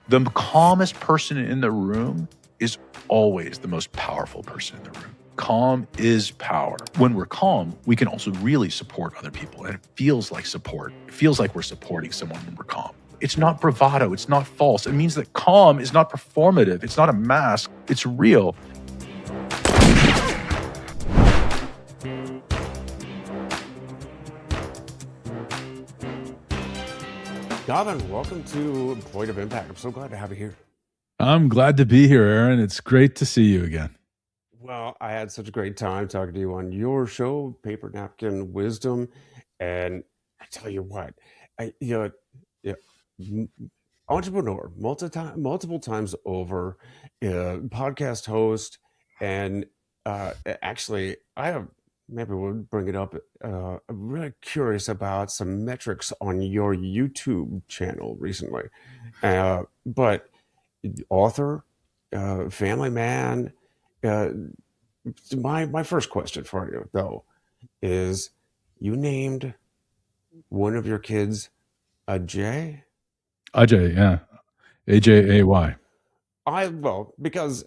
The calmest person in the room is always the most powerful person in the room. Calm is power. When we're calm, we can also really support other people, and it feels like support. It feels like we're supporting someone when we're calm. It's not bravado. It's not false. It means that calm is not performative. It's not a mask. It's real. Govindh, welcome to Point of Impact. I'm so glad to have you here. I'm glad to be here, Aaron. It's great to see you again. Well, I had such a great time talking to you on your show, Paper Napkin Wisdom. And I tell you what, entrepreneur, multiple times over, podcast host, and actually, maybe we'll bring it up. I'm really curious about some metrics on your YouTube channel recently. But author, family man. My first question for you, though, is you named one of your kids Ajay? Ajay, yeah. Ajay. Because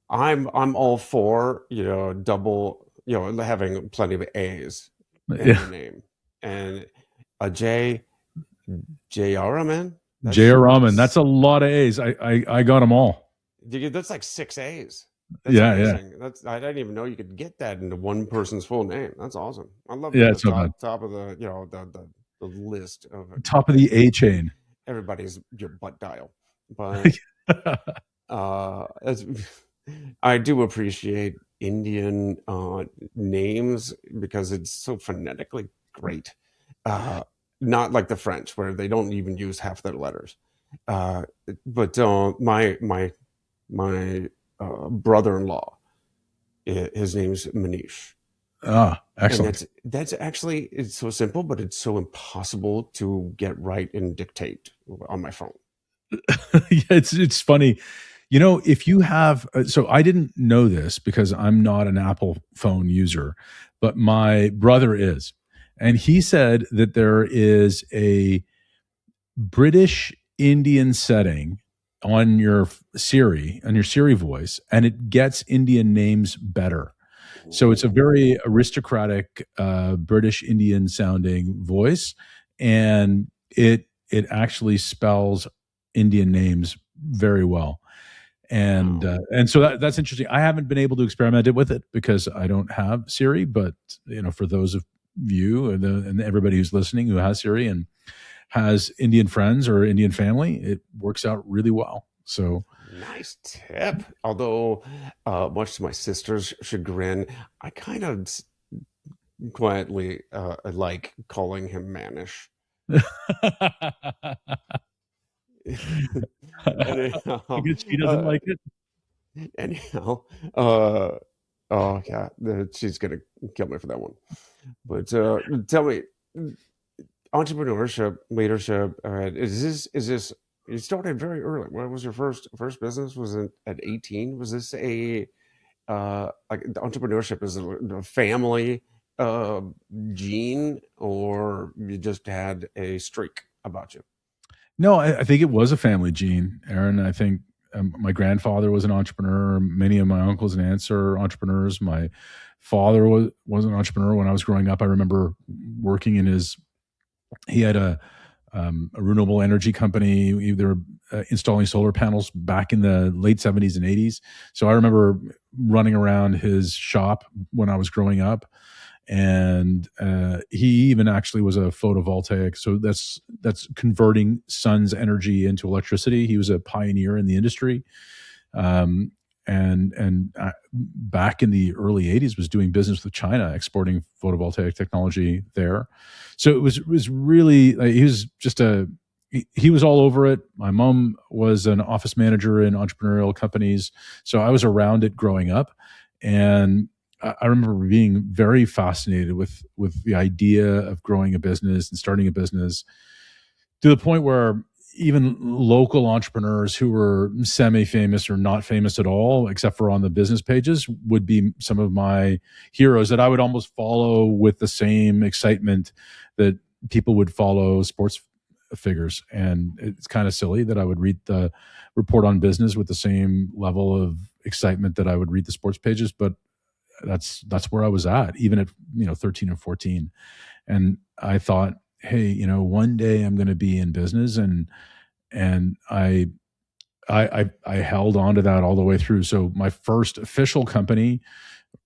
I'm all for double having plenty of A's in your name, and Ajay Jayaraman. Jayaraman. That's a lot of A's. I got them all. That's like 6 A's. That's yeah, amazing. yeah. I didn't even know you could get that into one person's full name. That's awesome. I love it's top of the the list of top of the A chain. Everybody's your butt dial, but I do appreciate Indian names because it's so phonetically great. Not like the French, where they don't even use half their letters. But my brother-in-law, his name's Manish. Excellent. And that's actually, it's so simple, but it's so impossible to get right and dictate on my phone. Yeah, it's funny. If you have, so I didn't know this because I'm not an Apple phone user, but my brother is. And he said that there is a British Indian setting on your Siri voice, and it gets Indian names better. So it's a very aristocratic British Indian sounding voice, and it actually spells Indian names very well. And so that's interesting. I haven't been able to experiment with it because I don't have Siri, but for those of you and everybody who's listening who has Siri and has Indian friends or Indian family, it works out really well. So nice tip. Although, much to my sister's chagrin, I kind of quietly like calling him Manish. Anyhow, she doesn't like it. Anyhow, oh yeah, she's gonna kill me for that one. But tell me, entrepreneurship, leadership. Is this? You started very early. What was your first business? Was it at 18? Was this a like entrepreneurship is a family gene, or you just had a streak about you? No, I think it was a family gene, Aaron. I think my grandfather was an entrepreneur. Many of my uncles and aunts are entrepreneurs. My father was an entrepreneur when I was growing up. I remember working in he had a renewable energy company. They were installing solar panels back in the late 70s and 80s. So I remember running around his shop when I was growing up. And he even actually was a photovoltaic. So that's converting sun's energy into electricity. He was a pioneer in the industry. And back in the early 80s was doing business with China, exporting photovoltaic technology there. So it was really, he was all over it. My mom was an office manager in entrepreneurial companies. So I was around it growing up. And I remember being very fascinated with the idea of growing a business and starting a business, to the point where even local entrepreneurs who were semi-famous or not famous at all, except for on the business pages, would be some of my heroes that I would almost follow with the same excitement that people would follow sports figures. And it's kind of silly that I would read the report on business with the same level of excitement that I would read the sports pages, but that's where I was at, even at 13 and 14. And I thought, hey, one day I'm going to be in business, and I held on to that all the way through. So my first official company,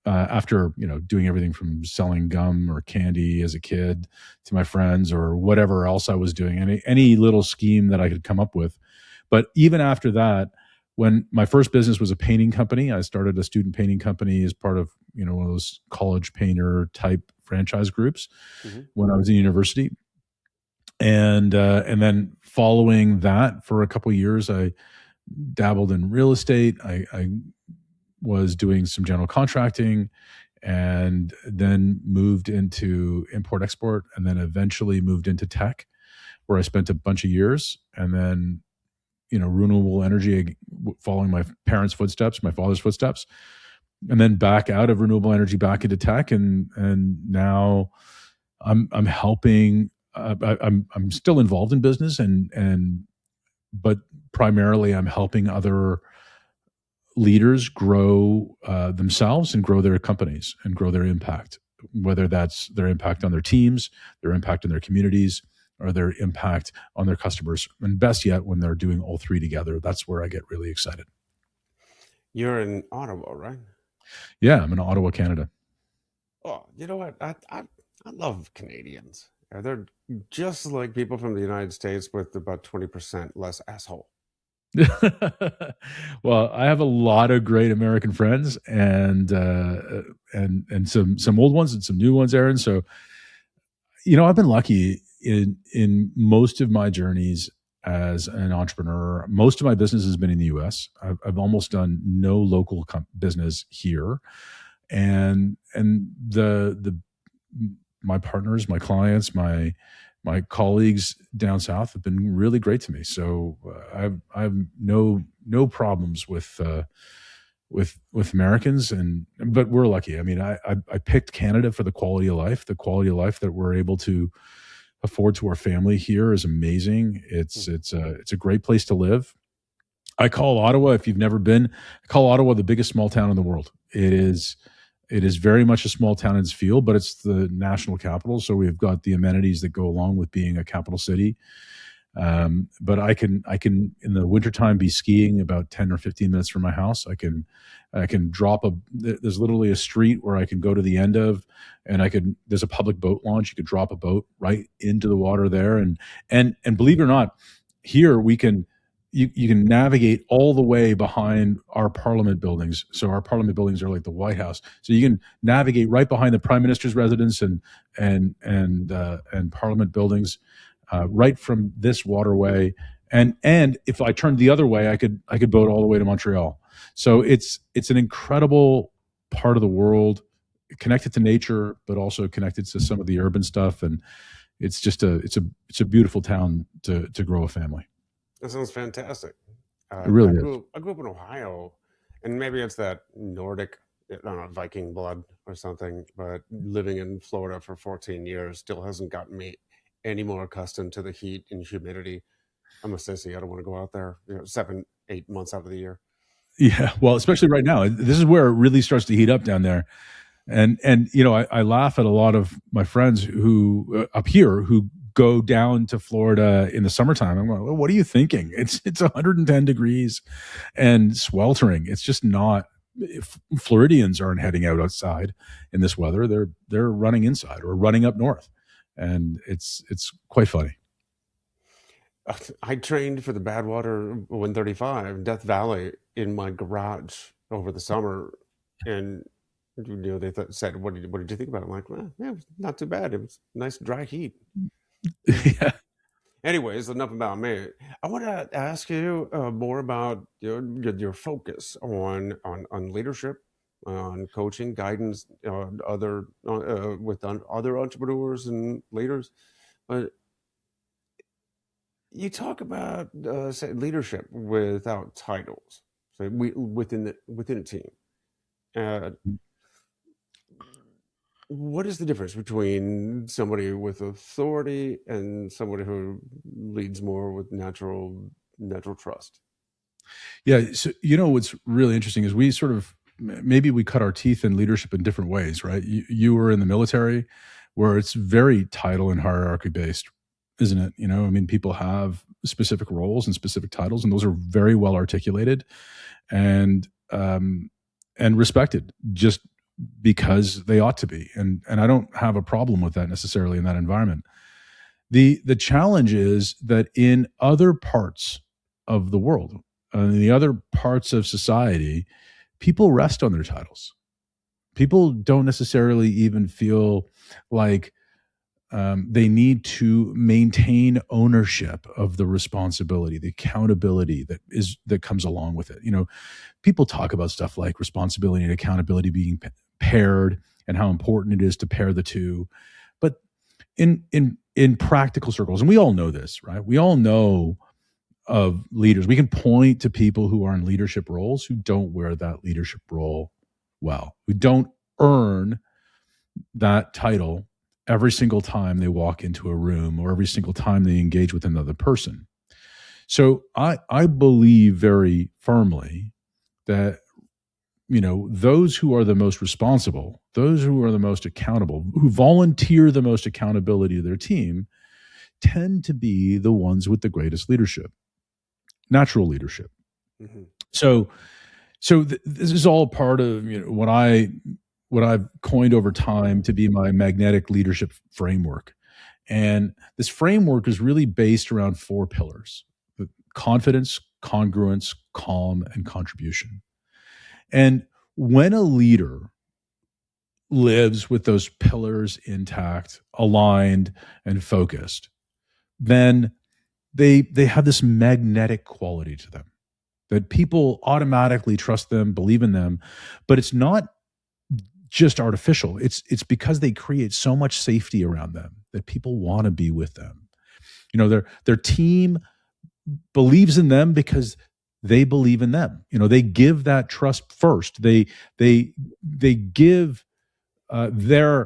after doing everything from selling gum or candy as a kid to my friends or whatever else I was doing, any little scheme that I could come up with. But even after that, when my first business was a painting company, I started a student painting company as part of one of those college painter type franchise groups when I was in university. And then following that, for a couple of years, I dabbled in real estate. I was doing some general contracting, and then moved into import export, and then eventually moved into tech, where I spent a bunch of years. And then renewable energy, following my parents' footsteps, my father's footsteps, and then back out of renewable energy back into tech, and now I'm helping. I'm still involved in business, but primarily I'm helping other leaders grow themselves and grow their companies and grow their impact, whether that's their impact on their teams, their impact on their communities, or their impact on their customers. And best yet, when they're doing all three together, that's where I get really excited. You're in Ottawa, right? Yeah, I'm in Ottawa, Canada. Oh, you know what? I love Canadians. They're just like people from the United States with about 20% less asshole. Well, I have a lot of great American friends, and some old ones and some new ones, Aaron. So, I've been lucky in most of my journeys as an entrepreneur. Most of my business has been in the U.S. I've almost done no local business here, and the my partners, my clients, my colleagues down south have been really great to me. So I have no problems with Americans, but we're lucky. I mean, I picked Canada for the quality of life. The quality of life that we're able to afford to our family here is amazing. It's a great place to live. I call Ottawa, if you've never been, I call Ottawa the biggest small town in the world. It is very much a small town in its field, but it's the national capital. So we've got the amenities that go along with being a capital city. But I can in the wintertime be skiing about 10 or 15 minutes from my house. I can drop there's literally a street where I can go to the end of, and there's a public boat launch. You could drop a boat right into the water there. And believe it or not, here you can navigate all the way behind our parliament buildings. So our parliament buildings are like the White House. So you can navigate right behind the Prime Minister's residence and parliament buildings, right from this waterway. And if I turned the other way, I could boat all the way to Montreal. So it's an incredible part of the world, connected to nature, but also connected to some of the urban stuff. And it's just it's a beautiful town to grow a family. That sounds fantastic. It really is. I grew up in Ohio, and maybe it's that Nordic, I don't know, Viking blood or something, but living in Florida for 14 years still hasn't gotten me any more accustomed to the heat and humidity. I'm a sissy. I don't want to go out there 7-8 months out of the year. Yeah, well, especially right now. This is where it really starts to heat up down there. And I laugh at a lot of my friends who up here who go down to Florida in the summertime. I'm like, well, what are you thinking? It's 110 degrees and sweltering. It's just not. If Floridians aren't heading out outside in this weather, they're running inside or running up north, and it's quite funny. I trained for the Badwater 135 Death Valley in my garage over the summer, and they said, "What did you think about it?" I'm like, well, yeah, it was not too bad. It was nice dry heat. Yeah. Anyways, enough about me. I want to ask you more about your focus on leadership, on coaching, guidance, other other entrepreneurs and leaders. But you talk about say leadership without titles, so within a team. Uh, What is the difference between somebody with authority and somebody who leads more with natural trust? Yeah. So, what's really interesting is we sort of maybe we cut our teeth in leadership in different ways, right? You were in the military where it's very title and hierarchy based, isn't it? I mean, people have specific roles and specific titles, and those are very well articulated and respected just because they ought to be. And I don't have a problem with that necessarily in that environment. The challenge is that in other parts of the world, in the other parts of society, people rest on their titles. People don't necessarily even feel like they need to maintain ownership of the responsibility, the accountability that comes along with it. People talk about stuff like responsibility and accountability being paired and how important it is to pair the two. But in practical circles, and we all know this, right? We all know of leaders. We can point to people who are in leadership roles who don't wear that leadership role well, who don't earn that title every single time they walk into a room or every single time they engage with another person. So I believe very firmly that those who are the most responsible, those who are the most accountable, who volunteer the most accountability to their team, tend to be the ones with the greatest leadership, natural leadership. Mm-hmm. So this is all part of what I've coined over time to be my magnetic leadership framework. And this framework is really based around 4 pillars: confidence, congruence, calm, and contribution. And when a leader lives with those pillars intact, aligned, and focused, then they have this magnetic quality to them that people automatically trust them, believe in them. But it's not just artificial. It's because they create so much safety around them that people want to be with them. Their team believes in them because they believe in them. They give that trust first. They give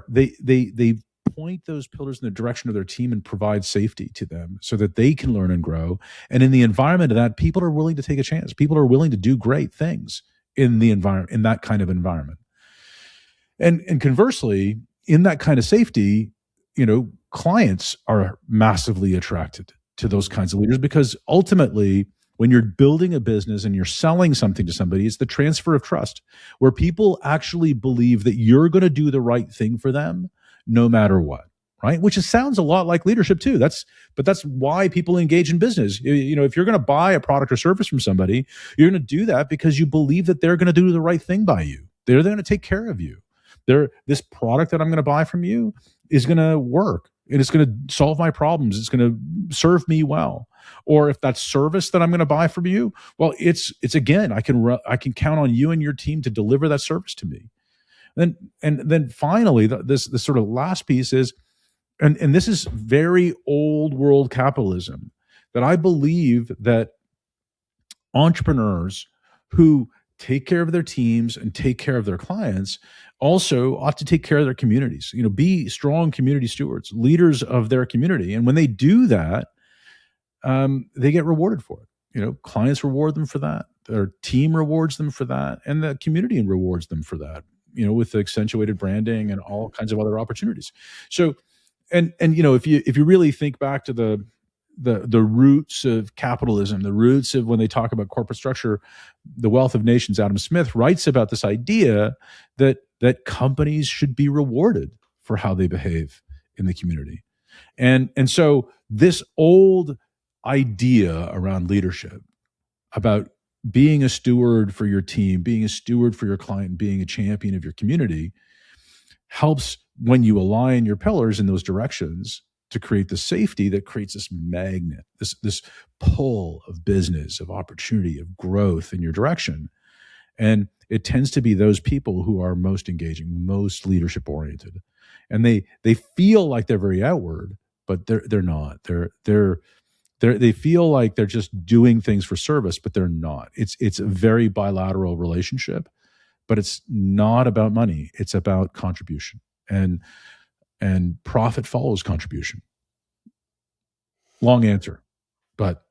they point those pillars in the direction of their team and provide safety to them so that they can learn and grow. And in the environment of that, people are willing to take a chance. People are willing to do great things in the environment, in that kind of environment. And conversely, in that kind of safety, clients are massively attracted to those kinds of leaders because ultimately, when you're building a business and you're selling something to somebody, it's the transfer of trust where people actually believe that you're going to do the right thing for them no matter what, right? Which sounds a lot like leadership too. But that's why people engage in business. If you're going to buy a product or service from somebody, you're going to do that because you believe that they're going to do the right thing by you. They're going to take care of you. This product that I'm going to buy from you is going to work and it's going to solve my problems. It's going to serve me well. Or if that service that I'm going to buy from you, well, it's again, I can count on you and your team to deliver that service to me. And then finally, this sort of last piece is, and this is very old world capitalism, that I believe that entrepreneurs who take care of their teams and take care of their clients also ought to take care of their communities. Be strong community stewards, leaders of their community. And when they do that, they get rewarded for it. Clients reward them for that. Their team rewards them for that, and the community rewards them for that. With accentuated branding and all kinds of other opportunities. So, and if you really think back to the roots of capitalism, the roots of when they talk about corporate structure, The Wealth of Nations, Adam Smith writes about this idea that companies should be rewarded for how they behave in the community. And so this old idea around leadership, about being a steward for your team, being a steward for your client, being a champion of your community, helps when you align your pillars in those directions to create the safety that creates this magnet, this pull of business, of opportunity, of growth in your direction. And it tends to be those people who are most engaging, most leadership oriented. And they feel like they're very outward, but they're not. They feel like they're just doing things for service, but they're not. It's a very bilateral relationship, but it's not about money. It's about contribution. and profit follows contribution. Long answer, but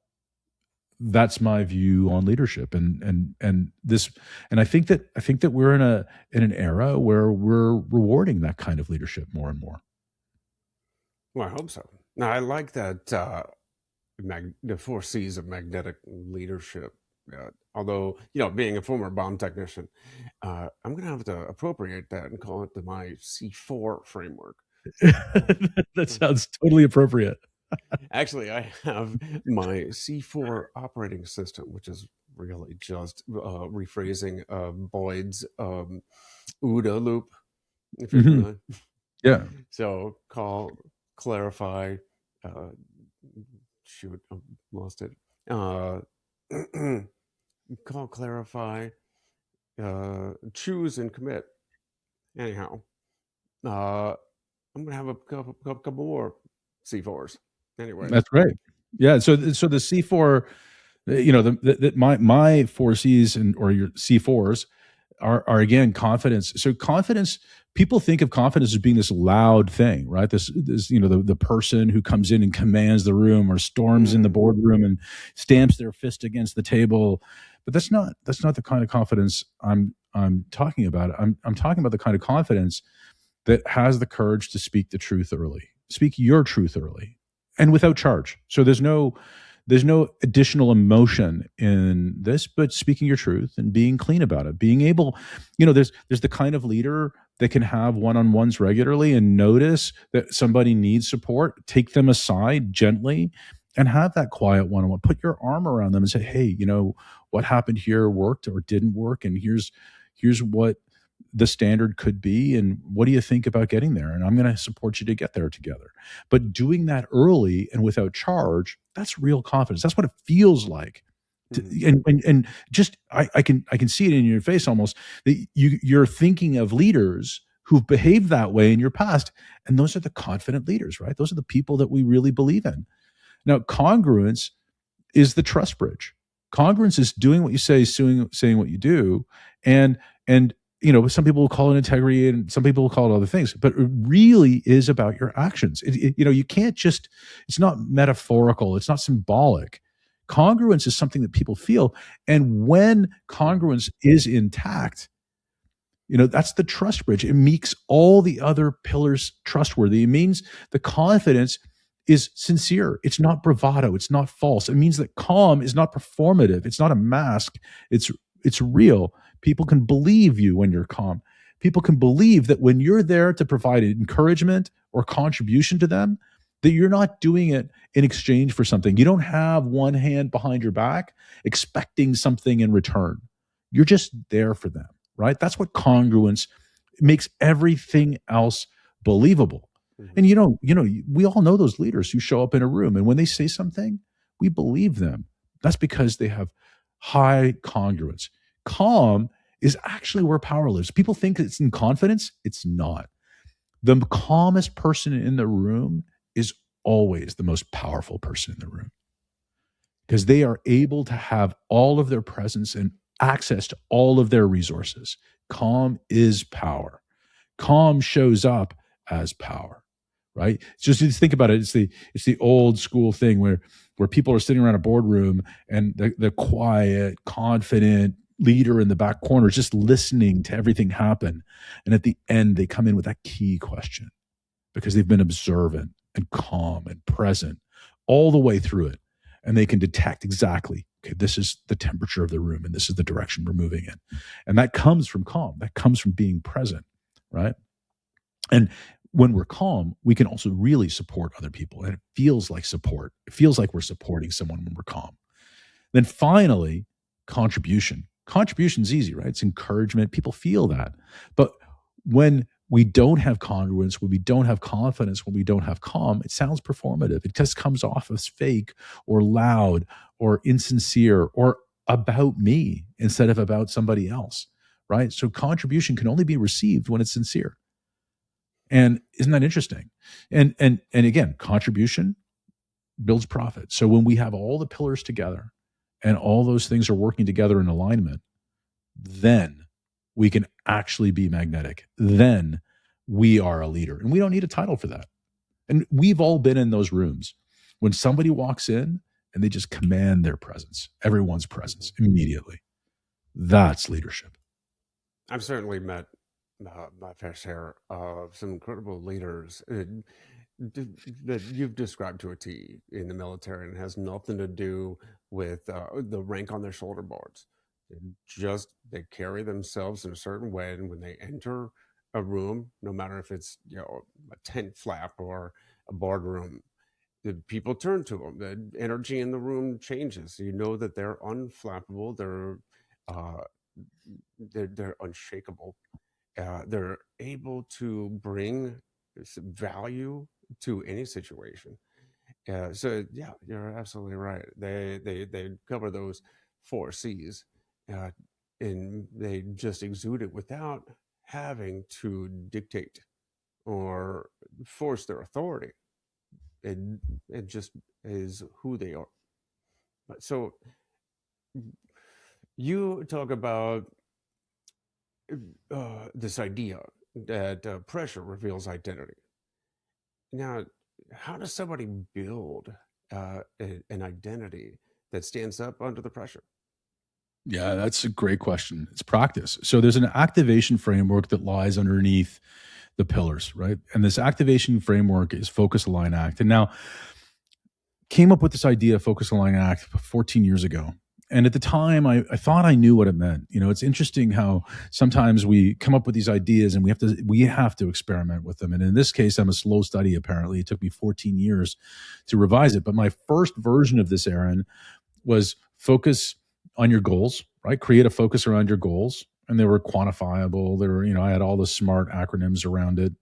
that's my view on leadership, and this, and I think that we're in an era where we're rewarding that kind of leadership more and more. Well, I hope so. Now, I like that the 4 C's of magnetic leadership. Although, being a former bomb technician, I'm going to have to appropriate that and call it my C4 framework. That sounds totally appropriate. Actually, I have my C4 operating system, which is really just rephrasing Boyd's OODA loop, if you're familiar. Yeah. So call, clarify, shoot, I lost it. Call, clarify, choose, and commit. Anyhow, I'm going to have a couple more C4s. Anyway, That's right. Yeah. So the C4, my 4 C's or your C4s are again confidence. So confidence, people think of confidence as being this loud thing, right? This the person who comes in and commands the room or storms in the boardroom and stamps their fist against the table. But that's not the kind of confidence I'm talking about. I'm talking about the kind of confidence that has the courage to speak the truth early, speak your truth early, and without charge. So there's no additional emotion in this, but speaking your truth and being clean about it, being able, there's the kind of leader that can have one-on-ones regularly and notice that somebody needs support, take them aside gently and have that quiet one-on-one, put your arm around them and say, hey, what happened here worked or didn't work. And here's what the standard could be, and what do you think about getting there? And I'm going to support you to get there together. But doing that early and without charge, that's real confidence. That's what it feels like. And just I can see it in your face almost that you're thinking of leaders who've behaved that way in your past, and those are the confident leaders, right? Those are the people that we really believe in. Now, congruence is the trust bridge. Congruence is doing what you say, saying what you do, and some people will call it integrity, and some people will call it other things, but it really is about your actions. You can't just, it's not metaphorical, it's not symbolic. Congruence is something that people feel, and when congruence is intact, that's the trust bridge. It makes all the other pillars trustworthy. It means the confidence is sincere. It's not bravado. It's not false. It means that calm is not performative. It's not a mask. It's real. People can believe you when you're calm. People can believe that when you're there to provide encouragement or contribution to them, that you're not doing it in exchange for something. You don't have one hand behind your back expecting something in return. You're just there for them, right? That's what congruence makes everything else believable. And we all know those leaders who show up in a room, and when they say something, we believe them. That's because they have high congruence. Calm is actually where power lives. People think it's in confidence. It's not. The calmest person in the room is always the most powerful person in the room, because they are able to have all of their presence and access to all of their resources. Calm is power. Calm shows up as power, right? Just think about it. It's the old school thing where people are sitting around a boardroom and the quiet, confident leader in the back corner is just listening to everything happen. And at the end, they come in with that key question because they've been observant and calm and present all the way through it. And they can detect exactly, okay, this is the temperature of the room and this is the direction we're moving in. And that comes from calm. That comes from being present, right? And when we're calm, we can also really support other people. And it feels like support. It feels like we're supporting someone when we're calm. Then finally, contribution. Contribution's easy, right? It's encouragement. People feel that. But when we don't have congruence, when we don't have confidence, when we don't have calm, it sounds performative. It just comes off as fake or loud or insincere or about me instead of about somebody else, right? So contribution can only be received when it's sincere. And isn't that interesting? And again, contribution builds profit. So when we have all the pillars together and all those things are working together in alignment, then we can actually be magnetic. Then we are a leader. And we don't need a title for that. And we've all been in those rooms when somebody walks in and they just command their presence, everyone's presence immediately. That's leadership. I've certainly met my fair share of some incredible leaders that you've described to a T in the military, and it has nothing to do with the rank on their shoulder boards. They carry themselves in a certain way, and when they enter a room, no matter if it's a tent flap or a boardroom, the people turn to them. The energy in the room changes. You know that they're unflappable. They're unshakable. They're able to bring value to any situation. So yeah, you're absolutely right. They cover those 4 C's, and they just exude it without having to dictate or force their authority. It just is who they are. So you talk about this idea that pressure reveals identity. Now, how does somebody build an identity that stands up under the pressure? Yeah, that's a great question. It's practice. So there's an activation framework that lies underneath the pillars, right? And this activation framework is focus, align, act. And now came up with this idea of focus, align, act 14 years ago. And at the time, I thought I knew what it meant. It's interesting how sometimes we come up with these ideas and we have to experiment with them. And in this case, I'm a slow study, apparently. It took me 14 years to revise it. But my first version of this, Aaron, was focus on your goals, right? Create a focus around your goals. And they were quantifiable. They were, I had all the SMART acronyms around it,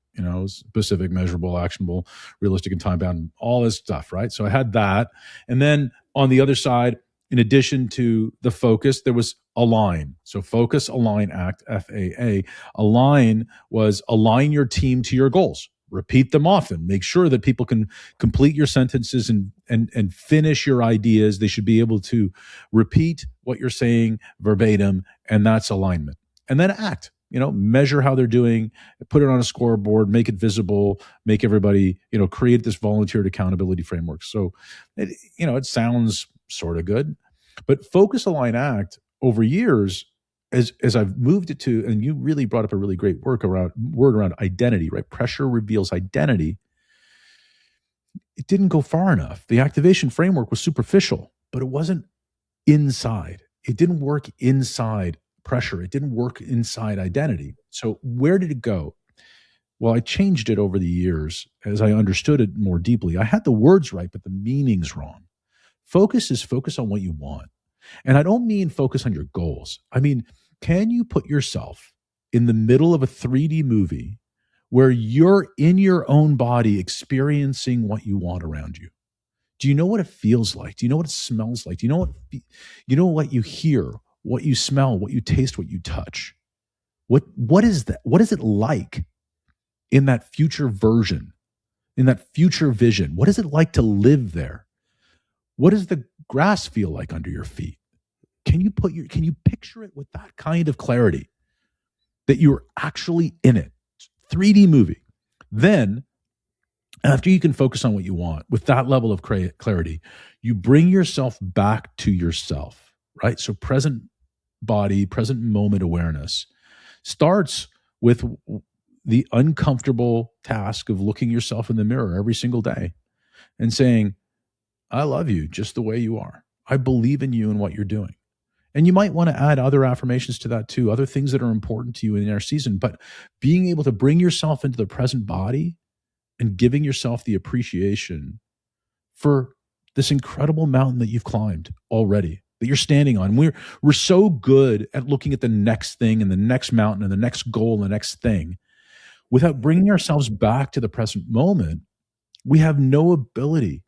specific, measurable, actionable, realistic, and time bound, all this stuff, right? So I had that. And then on the other side, in addition to the focus, there was align. So focus, align, act, FAA. Align was align your team to your goals. Repeat them often. Make sure that people can complete your sentences and finish your ideas. They should be able to repeat what you're saying verbatim, and that's alignment. And then act. Measure how they're doing, put it on a scoreboard, make it visible, make everybody, create this volunteered accountability framework. So, it sounds sort of good, but focus, align, act over years, as I've moved it to, and you really brought up a really great word around identity, right? Pressure reveals identity. It didn't go far enough. The activation framework was superficial, but it wasn't inside. It didn't work inside pressure. It didn't work inside identity. So where did it go? Well, I changed it over the years as I understood it more deeply. I had the words right, but the meaning's wrong. Focus is focus on what you want. And I don't mean focus on your goals. I mean, can you put yourself in the middle of a 3D movie where you're in your own body experiencing what you want around you? Do you know what it feels like? Do you know what it smells like? Do you know what you hear, what you smell, what you taste, what you touch? What is that? What is it like in that future version, in that future vision? What is it like to live there? What does the grass feel like under your feet? Can you picture it with that kind of clarity that you're actually in it? 3D movie. Then, after you can focus on what you want with that level of clarity, you bring yourself back to yourself, right? So present body, present moment awareness starts with the uncomfortable task of looking yourself in the mirror every single day and saying, I love you just the way you are. I believe in you and what you're doing. And you might want to add other affirmations to that too, other things that are important to you in our season. But being able to bring yourself into the present body and giving yourself the appreciation for this incredible mountain that you've climbed already, that you're standing on. We're so good at looking at the next thing and the next mountain and the next goal and the next thing. Without bringing ourselves back to the present moment, we have no ability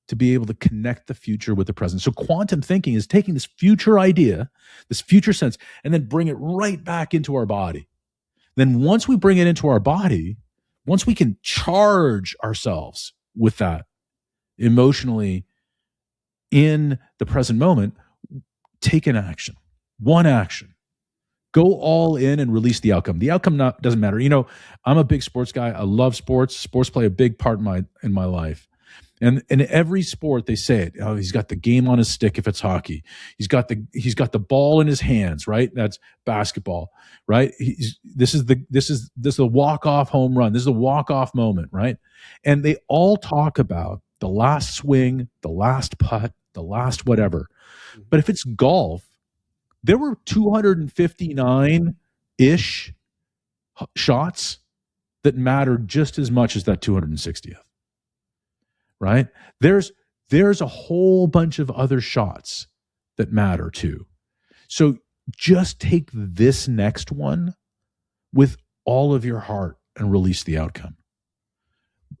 to be able to connect the future with the present. So quantum thinking is taking this future idea, this future sense, and then bring it right back into our body. Then once we bring it into our body, once we can charge ourselves with that emotionally in the present moment, take an action, one action. Go all in and release the outcome. The outcome doesn't matter. I'm a big sports guy. I love sports. Sports play a big part in my life. And in every sport, they say it. Oh, he's got the game on his stick if it's hockey. He's got the ball in his hands, right? That's basketball, right? This is the walk-off home run. This is a walk-off moment, right? And they all talk about the last swing, the last putt, the last whatever. But if it's golf, there were 259-ish shots that mattered just as much as that 260th. Right? There's a whole bunch of other shots that matter too. So just take this next one with all of your heart and release the outcome.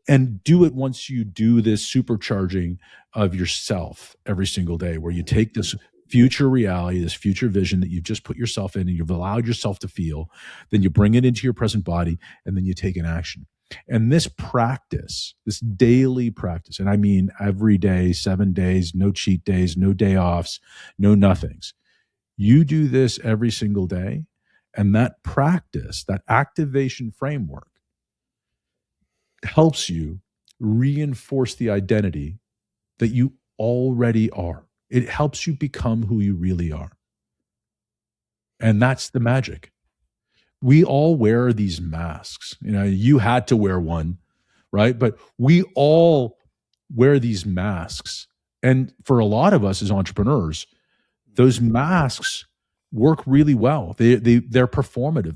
And do it once you do this supercharging of yourself every single day, where you take this future reality, this future vision that you've just put yourself in and you've allowed yourself to feel, then you bring it into your present body, and then you take an action. And this practice, this daily practice, and I mean every day, 7 days, no cheat days, no day offs, no nothings. You do this every single day, and that practice, that activation framework, helps you reinforce the identity that you already are. It helps you become who you really are. And that's the magic. We all wear these masks. You had to wear one, right? But we all wear these masks. And for a lot of us as entrepreneurs, those masks work really well. They're performative.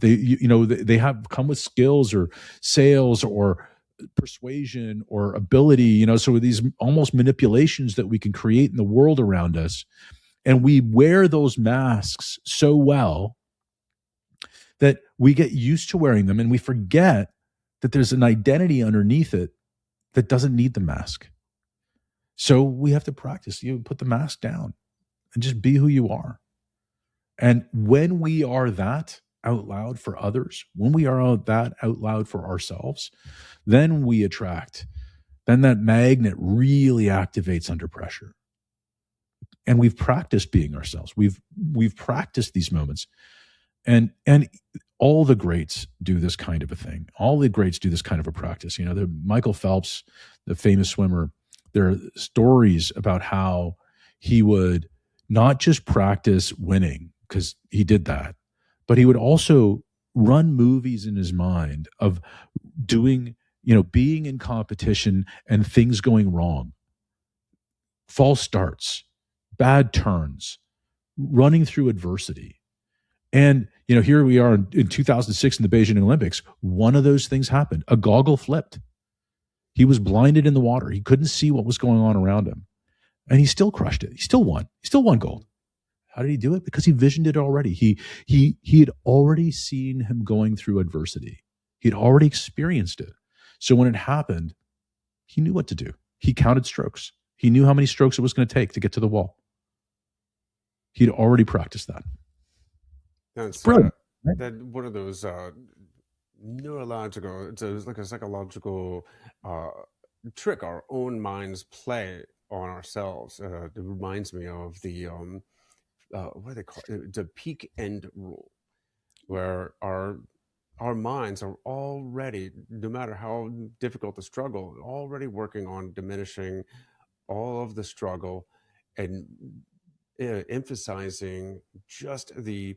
They have come with skills or sales or persuasion or ability, so these almost manipulations that we can create in the world around us. And we wear those masks so well that we get used to wearing them, and we forget that there's an identity underneath it that doesn't need the mask. So we have to practice. You put the mask down and just be who you are. And when we are that out loud for others, when we are that out loud for ourselves, then we attract. Then that magnet really activates under pressure. And we've practiced being ourselves. We've practiced these moments. And all the greats do this kind of a thing. All the greats do this kind of a practice. Michael Phelps, the famous swimmer, there are stories about how he would not just practice winning, because he did that, but he would also run movies in his mind of doing, being in competition and things going wrong, false starts, bad turns, running through adversity. And, here we are in 2006 in the Beijing Olympics. One of those things happened. A goggle flipped. He was blinded in the water. He couldn't see what was going on around him. And he still crushed it. He still won. He still won gold. How did he do it? Because he visioned it already. He had already seen him going through adversity. He'd already experienced it. So when it happened, he knew what to do. He counted strokes. He knew how many strokes it was going to take to get to the wall. He'd already practiced that. That's brilliant. That one of those neurological. It's like a psychological trick our own minds play on ourselves. It reminds me of the what do they call it? The peak end rule, where our minds are already, no matter how difficult the struggle, already working on diminishing all of the struggle and emphasizing just the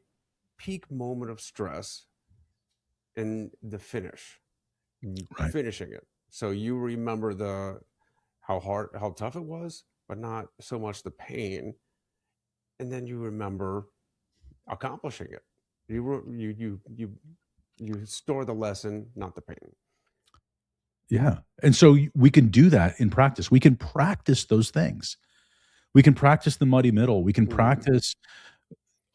peak moment of stress and the finish, Right. finishing it. So you remember how tough it was, but not so much the pain. And then you remember accomplishing it. You store the lesson, not the pain. Yeah. And so we can do that in practice. We can practice those things. We can practice the muddy middle. We can practice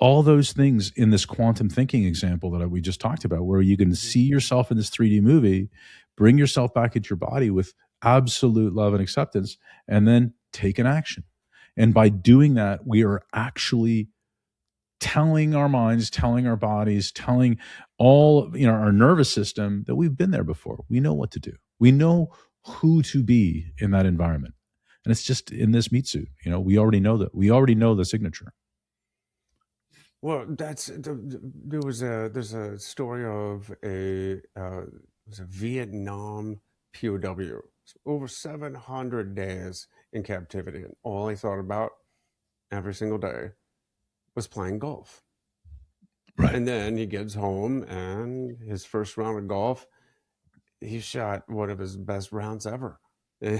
all those things in this quantum thinking example that we just talked about, where you can see yourself in this 3D movie, bring yourself back into your body with absolute love and acceptance, and then take an action. And by doing that, we are actually telling our minds, telling our bodies, telling all, our nervous system that we've been there before. We know what to do. We know who to be in that environment. And it's just in this meat suit. We already know that. We already know the signature. Well, there's a story of it was a Vietnam POW. Over 700 days in captivity, and all he thought about every single day was playing golf. Right. And then he gets home, and his first round of golf, he shot one of his best rounds ever. And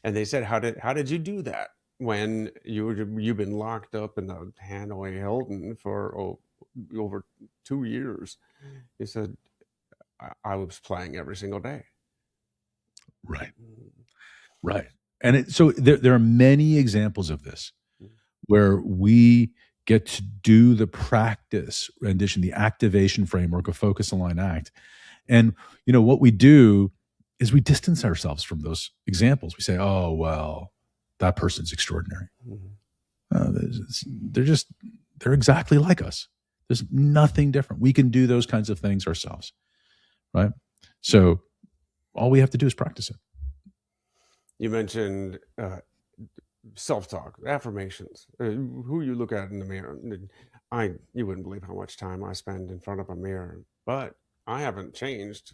they said, how did you do that when you've been locked up in the Hanoi Hilton for over 2 years? He said, I was playing every single day. Right. Right. And so there are many examples of this where we get to do the practice rendition, the activation framework of focus, align, act. And what we do is we distance ourselves from those examples. We say, oh, well, that person's extraordinary. They're exactly like us. There's nothing different. We can do those kinds of things ourselves, right? So all we have to do is practice it. You mentioned self-talk, affirmations, who you look at in the mirror. You wouldn't believe how much time I spend in front of a mirror, but I haven't changed,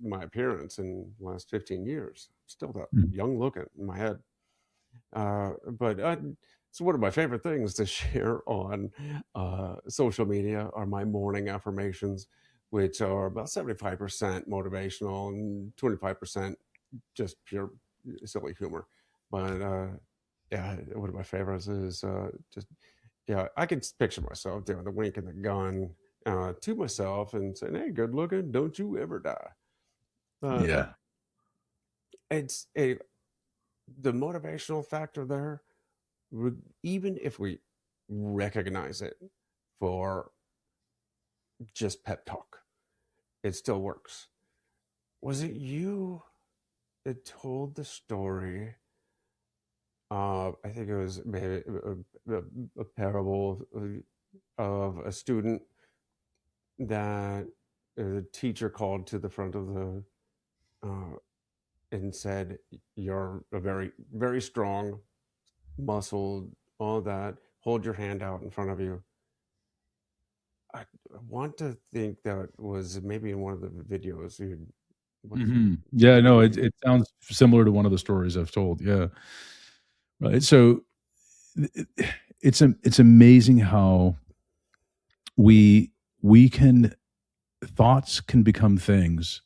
my appearance in the last 15 years. Still that young looking in my head. But it's one of my favorite things to share on social media are my morning affirmations, which are about 75% motivational and 25% just pure silly humor. But yeah, one of my favorites is I can picture myself doing the wink and the gun to myself and saying, "Hey, good looking, don't you ever die." Yeah. It's the motivational factor there. Even if we recognize it for just pep talk, it still works. Was it you that told the story? I think it was maybe a parable of a student that the teacher called to the front of the and said, "You're a very, very strong, muscled, all that. Hold your hand out in front of you." I want to think that was maybe in one of the videos. Yeah, no, it sounds similar to one of the stories I've told. Yeah. Right. So it's amazing how we can thoughts can become things,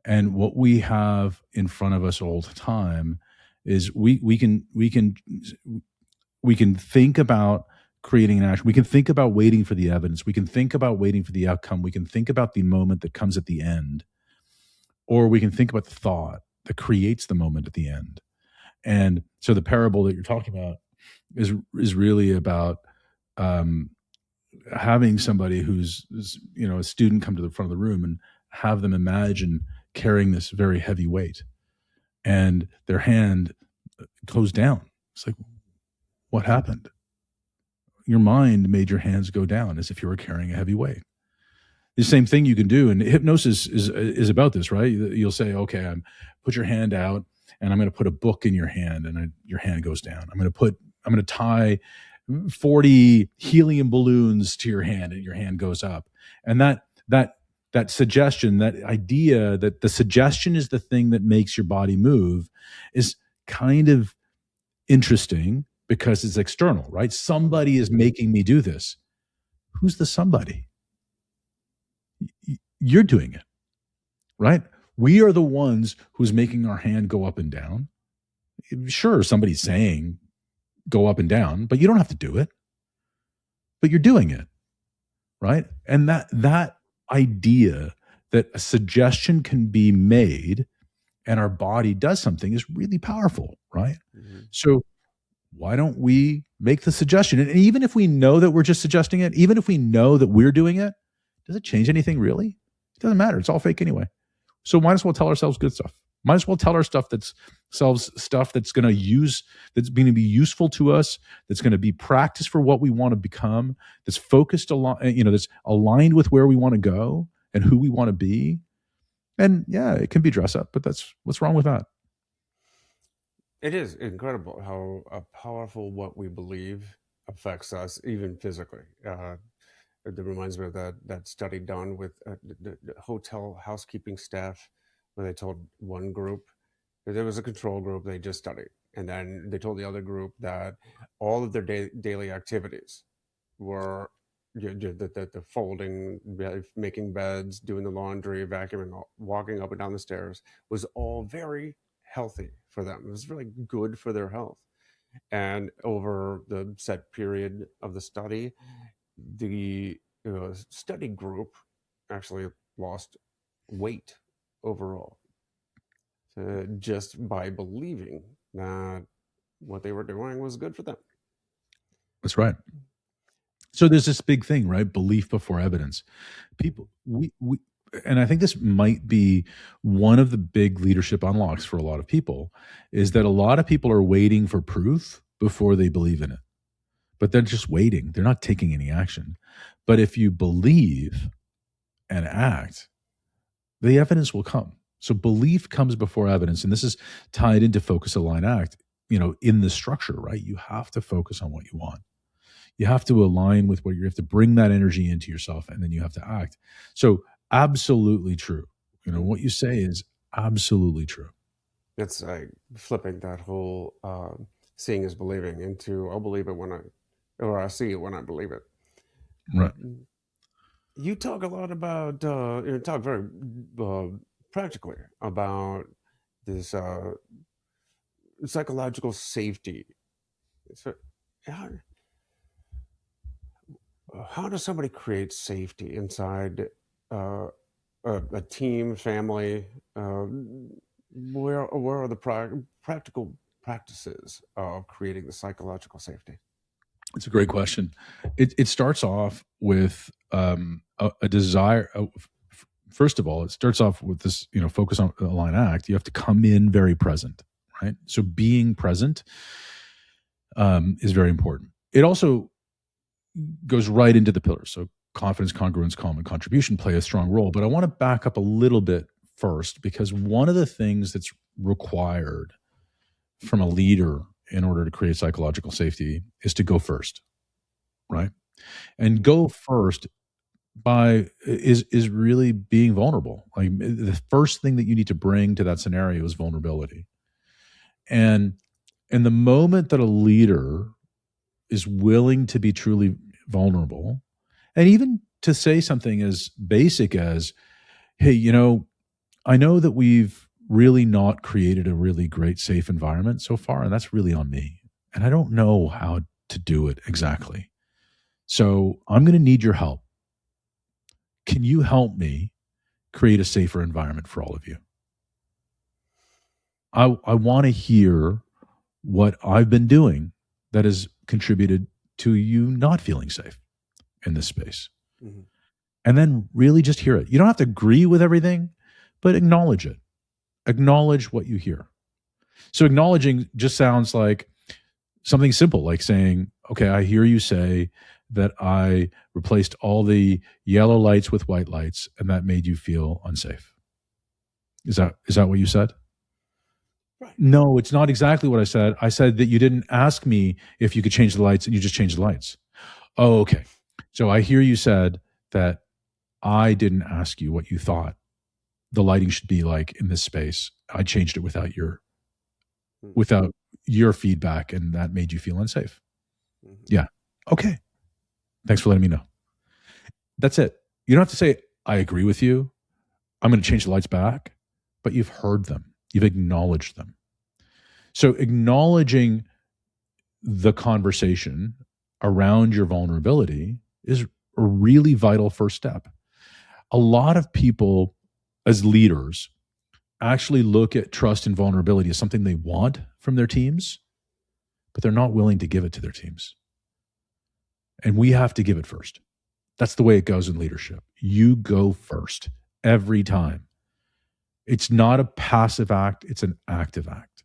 and what we have in front of us all the time is we can think about creating an action. We can think about waiting for the evidence. We can think about waiting for the outcome. We can think about the moment that comes at the end, or we can think about the thought that creates the moment at the end. And so the parable that you're talking about is really about having somebody who's a student come to the front of the room and have them imagine carrying this very heavy weight, and their hand goes down. It's like, what happened? Your mind made your hands go down as if you were carrying a heavy weight. The same thing you can do, and hypnosis is about this, right? You'll say, okay, put your hand out, and I'm going to put a book in your hand, and your hand goes down. I'm going to tie 40 helium balloons to your hand, and your hand goes up. And that suggestion, that idea that the suggestion is the thing that makes your body move, is kind of interesting because it's external, right? Somebody is making me do this. Who's the somebody? You're doing it, right? We are the ones who's making our hand go up and down. Sure, somebody's saying go up and down, but you don't have to do it. But you're doing it, right? And that idea that a suggestion can be made and our body does something is really powerful, right? Mm-hmm. So why don't we make the suggestion? And even if we know that we're just suggesting it, even if we know that we're doing it, does it change anything really? It doesn't matter. It's all fake anyway. So might as well tell ourselves good stuff. Might as well tell ourselves stuff that's going to be useful to us, that's going to be practice for what we want to become, that's focused that's aligned with where we want to go and who we want to be. And yeah, it can be dress up, but what's wrong with that? It is incredible how powerful what we believe affects us even physically. It reminds me of that study done with the hotel housekeeping staff, where they told one group that there was a control group they just studied, and then they told the other group that all of their daily activities were the folding, making beds, doing the laundry, vacuuming, walking up and down the stairs was all very healthy for them. It was really good for their health. And over the set period of the study, the study group actually lost weight overall, just by believing that what they were doing was good for them. That's right. So there's this big thing, right? Belief before evidence. People, we and I think this might be one of the big leadership unlocks for a lot of people, is that a lot of people are waiting for proof before they believe in it. But they're just waiting. They're not taking any action. But if you believe and act, the evidence will come. So belief comes before evidence. And this is tied into focus, align, act, in the structure, right? You have to focus on what you want. You have to align with what you have to bring that energy into yourself, and then you have to act. So absolutely true. What you say is absolutely true. It's flipping that whole seeing is believing into I'll believe it or I see it when I believe it. Right. You talk a lot about talk very practically about this psychological safety. So how does somebody create safety inside a team, family? Where are the practical practices of creating the psychological safety? It's a great question. It starts off with a desire. First of all, it starts off with this, focus on align, act. You have to come in very present, right? So being present is very important. It also goes right into the pillars. So confidence, congruence, calm, and contribution play a strong role. But I want to back up a little bit first, because one of the things that's required from a leader in order to create psychological safety is to go first, right? And go first is really being vulnerable. Like, the first thing that you need to bring to that scenario is vulnerability. And the moment that a leader is willing to be truly vulnerable, and even to say something as basic as, hey, I know that we've really not created a really great, safe environment so far, and that's really on me. And I don't know how to do it exactly. So I'm going to need your help. Can you help me create a safer environment for all of you? I want to hear what I've been doing that has contributed to you not feeling safe in this space. Mm-hmm. And then really just hear it. You don't have to agree with everything, but acknowledge it. Acknowledge what you hear. So acknowledging just sounds like something simple, like saying, okay, I hear you say that I replaced all the yellow lights with white lights, and that made you feel unsafe. Is that what you said? Right. No, it's not exactly what I said. I said that you didn't ask me if you could change the lights, and you just changed the lights. Oh, okay. So I hear you said that I didn't ask you what you thought the lighting should be like in this space. I changed it without your feedback, and that made you feel unsafe. Mm-hmm. Yeah. Okay. Thanks for letting me know. That's it. You don't have to say, I agree with you. I'm going to change the lights back, but you've heard them. You've acknowledged them. So acknowledging the conversation around your vulnerability is a really vital first step. A lot of people as leaders actually look at trust and vulnerability as something they want from their teams, but they're not willing to give it to their teams. And we have to give it first. That's the way it goes in leadership. You go first every time. It's not a passive act, it's an active act.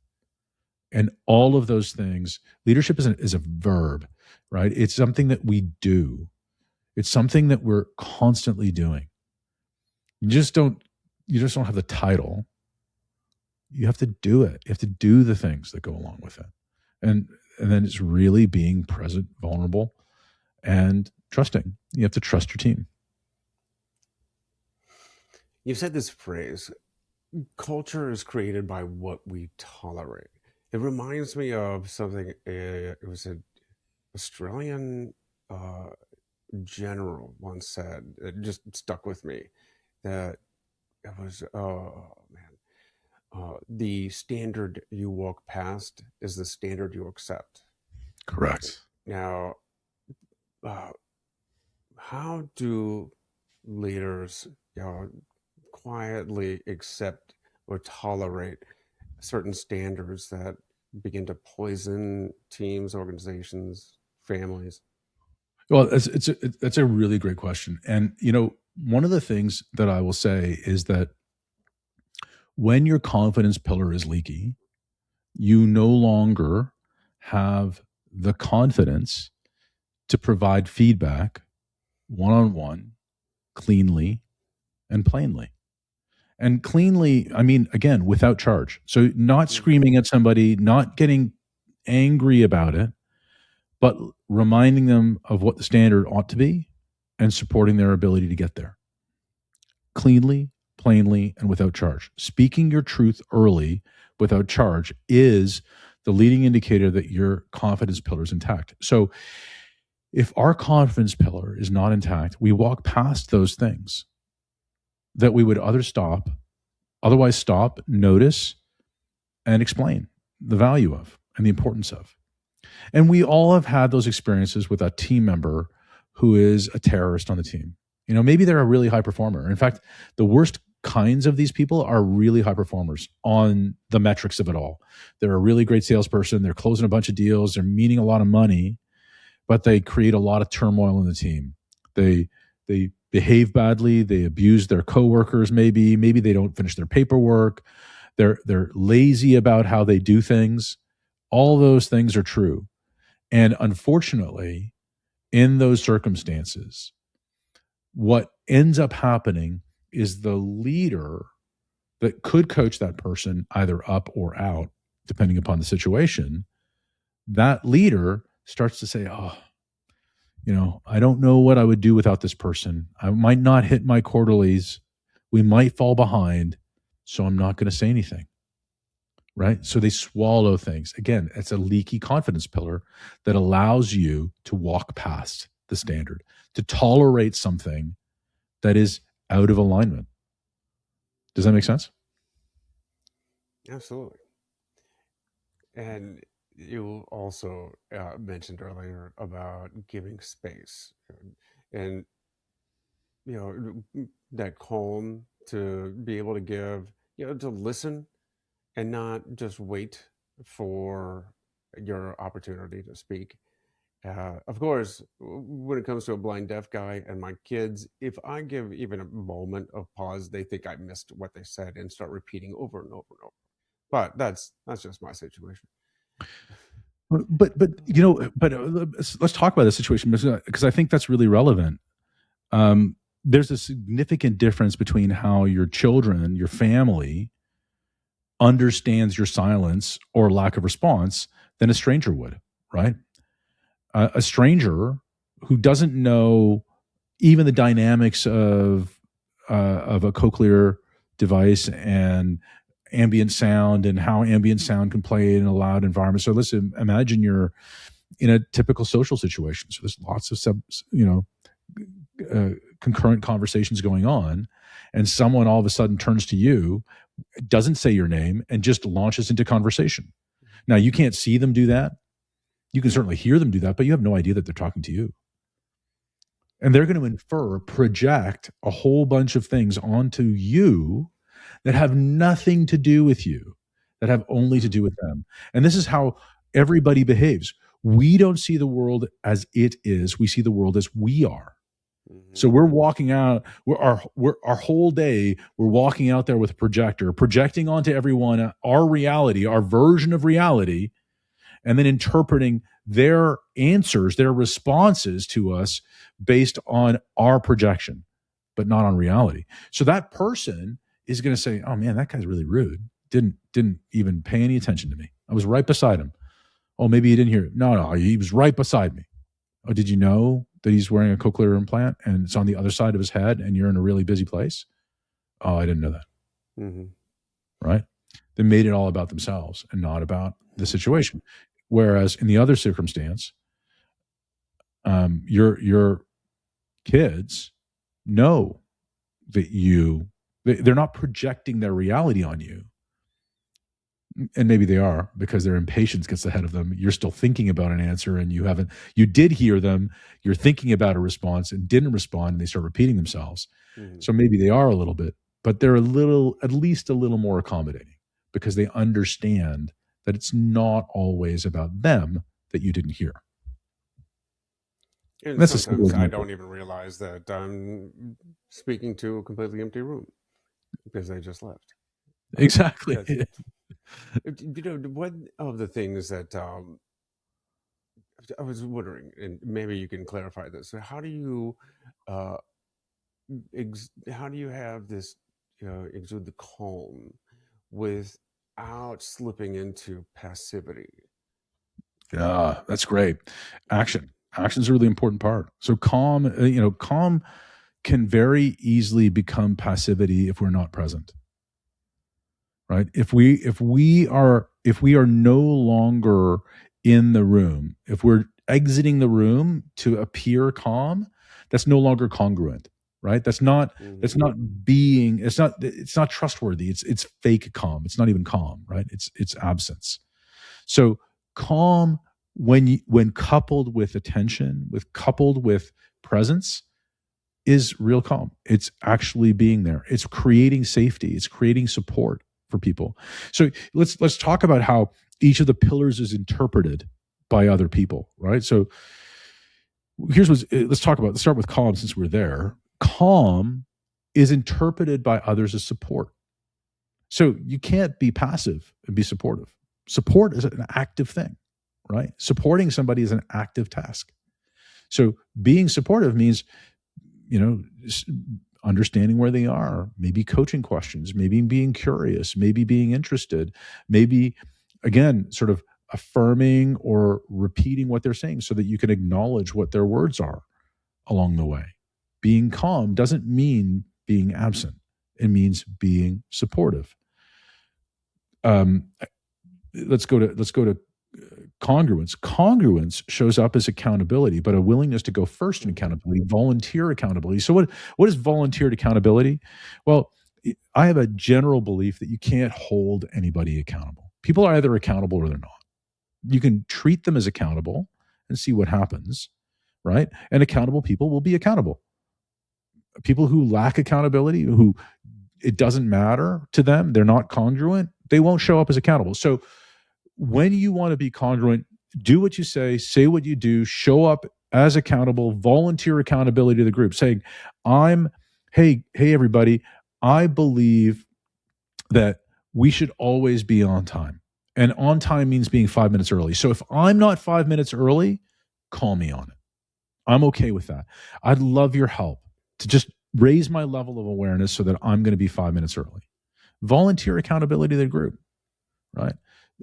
And all of those things, leadership is a verb, right? It's something that we do. It's something that we're constantly doing. You just don't have the title. You have to do it. You have to do the things that go along with it. And then it's really being present, vulnerable, and trusting. You have to trust your team. You said this phrase, culture is created by what we tolerate. It reminds me of something, it was an Australian general once said, it just stuck with me, that it was, oh man, the standard you walk past is the standard you accept. Correct. Now, uh, how do leaders, quietly accept or tolerate certain standards that begin to poison teams, organizations, families? Well, it's a really great question. And, one of the things that I will say is that when your confidence pillar is leaky, you no longer have the confidence to provide feedback one on one, cleanly and plainly. And cleanly, I mean, again, without charge. So, not screaming at somebody, not getting angry about it, but reminding them of what the standard ought to be and supporting their ability to get there. Cleanly, plainly, and without charge. Speaking your truth early without charge is the leading indicator that your confidence pillar is intact. So if our confidence pillar is not intact, we walk past those things that we would otherwise stop, notice, and explain the value of and the importance of. And we all have had those experiences with a team member who is a terrorist on the team. Maybe they're a really high performer. In fact, the worst kinds of these people are really high performers on the metrics of it all. They're a really great salesperson. They're closing a bunch of deals. They're meeting a lot of money, but they create a lot of turmoil in the team. They behave badly. They abuse their coworkers. Maybe they don't finish their paperwork. They're lazy about how they do things. All those things are true. And unfortunately, in those circumstances, what ends up happening is the leader that could coach that person either up or out, depending upon the situation, that leader starts to say, I don't know what I would do without this person. I might not hit my quarterlies. We might fall behind. So I'm not going to say anything. Right? So they swallow things. Again, it's a leaky confidence pillar that allows you to walk past the standard, to tolerate something that is out of alignment. Does that make sense? Absolutely. And you also mentioned earlier about giving space and, that calm to be able to give, to listen and not just wait for your opportunity to speak. Of course, when it comes to a blind deaf guy and my kids, if I give even a moment of pause, they think I missed what they said and start repeating over and over and over. But that's just my situation. But let's talk about the situation because I think that's really relevant. There's a significant difference between how your children, your family, understands your silence or lack of response than a stranger would, right? A stranger who doesn't know even the dynamics of a cochlear device and ambient sound and how ambient sound can play in a loud environment. So listen, imagine you're in a typical social situation. So there's lots of concurrent conversations going on, and someone all of a sudden turns to you, doesn't say your name, and just launches into conversation. Now, you can't see them do that. You can certainly hear them do that, but you have no idea that they're talking to you. And they're going to project a whole bunch of things onto you that have nothing to do with you, that have only to do with them. And this is how everybody behaves. We don't see the world as it is. We see the world as we are. So we're walking out, our whole day, we're walking out there with a projector, projecting onto everyone our reality, our version of reality, and then interpreting their answers, their responses to us based on our projection, but not on reality. So that person is going to say, oh man, that guy's really rude. Didn't even pay any attention to me. I was right beside him. Oh, maybe you didn't hear it. No, he was right beside me. Oh, did you know that he's wearing a cochlear implant and it's on the other side of his head and you're in a really busy place? Oh, I didn't know that. Mm-hmm. Right? They made it all about themselves and not about the situation. Whereas in the other circumstance, your kids know that they're not projecting their reality on you. And maybe they are, because their impatience gets ahead of them. You're still thinking about an answer and you did hear them. You're thinking about a response and didn't respond, and they start repeating themselves. Mm-hmm. So maybe they are a little bit, but they're at least a little more accommodating, because they understand that it's not always about them that you didn't hear. And sometimes I don't even realize that I'm speaking to a completely empty room because they just left. Exactly. One of the things that I was wondering, and maybe you can clarify this. How do you have this exude the calm without slipping into passivity? Yeah, that's great. Action is a really important part. So calm can very easily become passivity if we're not present. Right? If we are no longer in the room, if we're exiting the room to appear calm, that's no longer congruent, right? It's not trustworthy. It's fake calm. It's not even calm, right? It's absence. So calm, when coupled with attention, coupled with presence, is real calm. It's actually being there. It's creating safety. It's creating support for people. So let's talk about how each of the pillars is interpreted by other people, right? So let's start with calm, since we're there. Calm is interpreted by others as support. So you can't be passive and be supportive. Support is an active thing, right? Supporting somebody is an active task. So being supportive means, understanding where they are, maybe coaching questions, maybe being curious, maybe being interested, maybe, again, sort of affirming or repeating what they're saying so that you can acknowledge what their words are along the way. Being calm doesn't mean being absent. It means being supportive. Let's go to congruence. Congruence shows up as accountability, but a willingness to go first in accountability, volunteer accountability. So what is volunteered accountability? Well, I have a general belief that you can't hold anybody accountable. People are either accountable or they're not. You can treat them as accountable and see what happens, right? And accountable people will be accountable. People who lack accountability, who it doesn't matter to them, they're not congruent, they won't show up as accountable. So when you want to be congruent, do what you say what you do, show up as accountable, volunteer accountability to the group, saying, hey, everybody, I believe that we should always be on time. And on time means being 5 minutes early. So if I'm not 5 minutes early, call me on it. I'm okay with that. I'd love your help to just raise my level of awareness so that I'm going to be 5 minutes early. Volunteer accountability to the group, right?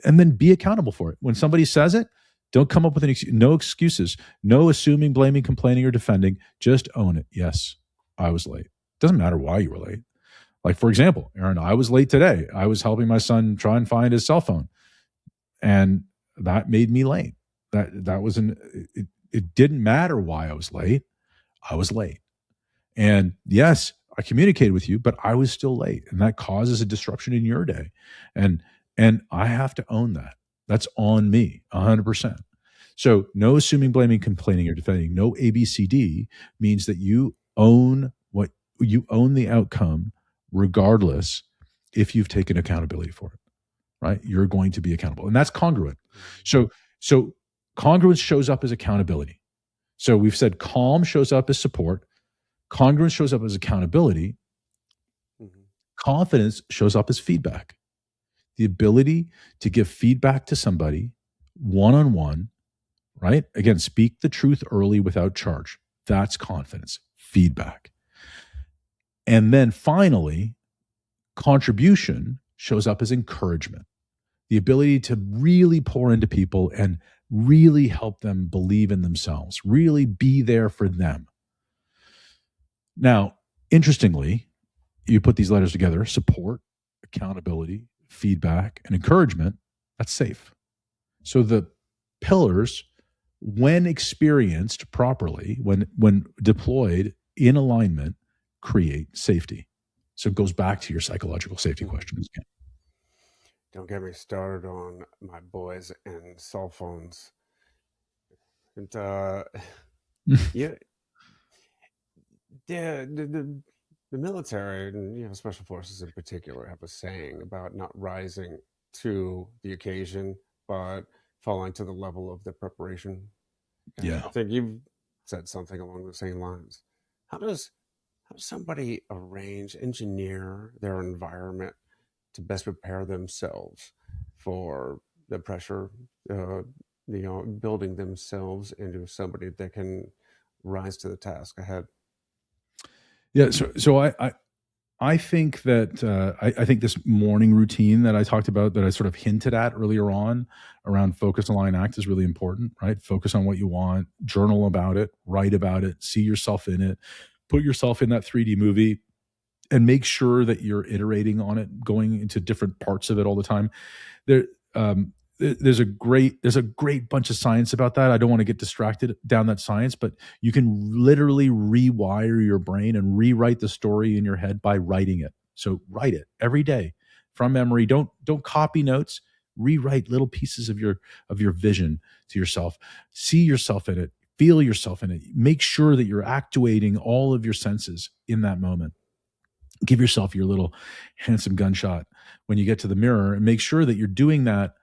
And then be accountable for it. When somebody says it, don't come up with no excuses, no assuming, blaming, complaining, or defending. Just own it. Yes, I was late. Doesn't matter why you were late. Like, for example, Aaron, I was late today. I was helping my son try and find his cell phone, and that made me late. It didn't matter why I was late. I was late. And yes, I communicated with you, but I was still late, and that causes a disruption in your day. And I have to own that. That's on me, 100%. So no assuming, blaming, complaining, or defending. No ABCD means that you own the outcome, regardless if you've taken accountability for it, right? You're going to be accountable. And that's congruent. So congruence shows up as accountability. So we've said calm shows up as support. Congruence shows up as accountability. Mm-hmm. Confidence shows up as feedback. The ability to give feedback to somebody one-on-one, right? Again, speak the truth early without charge. That's confidence, feedback. And then finally, contribution shows up as encouragement. the ability to really pour into people and really help them believe in themselves, really be there for them. Now, interestingly, you put these letters together: support, accountability, feedback, and encouragement. That's safe. So the pillars, when experienced properly, when deployed in alignment, create safety. So it goes back to your psychological safety questions again. Don't get me started on my boys and cell phones. And yeah, the military and special forces in particular have a saying about not rising to the occasion, but falling to the level of the preparation. And Yeah. I think you've said something along the same lines. How does somebody engineer their environment to best prepare themselves for the pressure, building themselves into somebody that can rise to the task ahead? Yeah. So I think that I think this morning routine that I talked about, that I sort of hinted at earlier on, around focus, align, act, is really important, right? Focus on what you want, journal about it, write about it, see yourself in it, put yourself in that 3D movie, and make sure that you're iterating on it, going into different parts of it all the time. There, there's a great bunch of science about that. I don't want to get distracted down that science, but you can literally rewire your brain and rewrite the story in your head by writing it. So write it every day from memory. Don't copy notes. Rewrite little pieces of your vision to yourself. See yourself in it. Feel yourself in it. Make sure that you're actuating all of your senses in that moment. Give yourself your little handsome gunshot when you get to the mirror, and make sure that you're doing that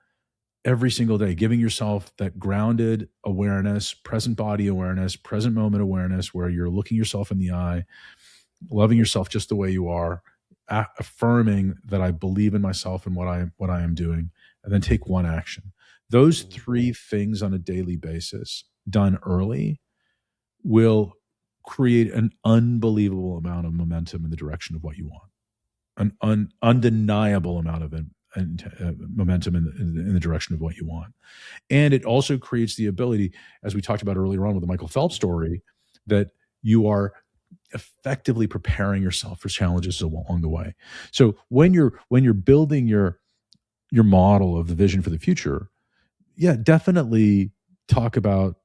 every single day, giving yourself that grounded awareness, present body awareness, present moment awareness, where you're looking yourself in the eye, loving yourself just the way you are, affirming that I believe in myself and what I am doing, and then take one action. Those three things on a daily basis, done early, will create an unbelievable amount of momentum in the direction of what you want, an undeniable amount of momentum in the direction of what you want. And it also creates the ability, as we talked about earlier on with the Michael Phelps story, that you are effectively preparing yourself for challenges along the way. So when you're building your model of the vision for the future, yeah, definitely talk about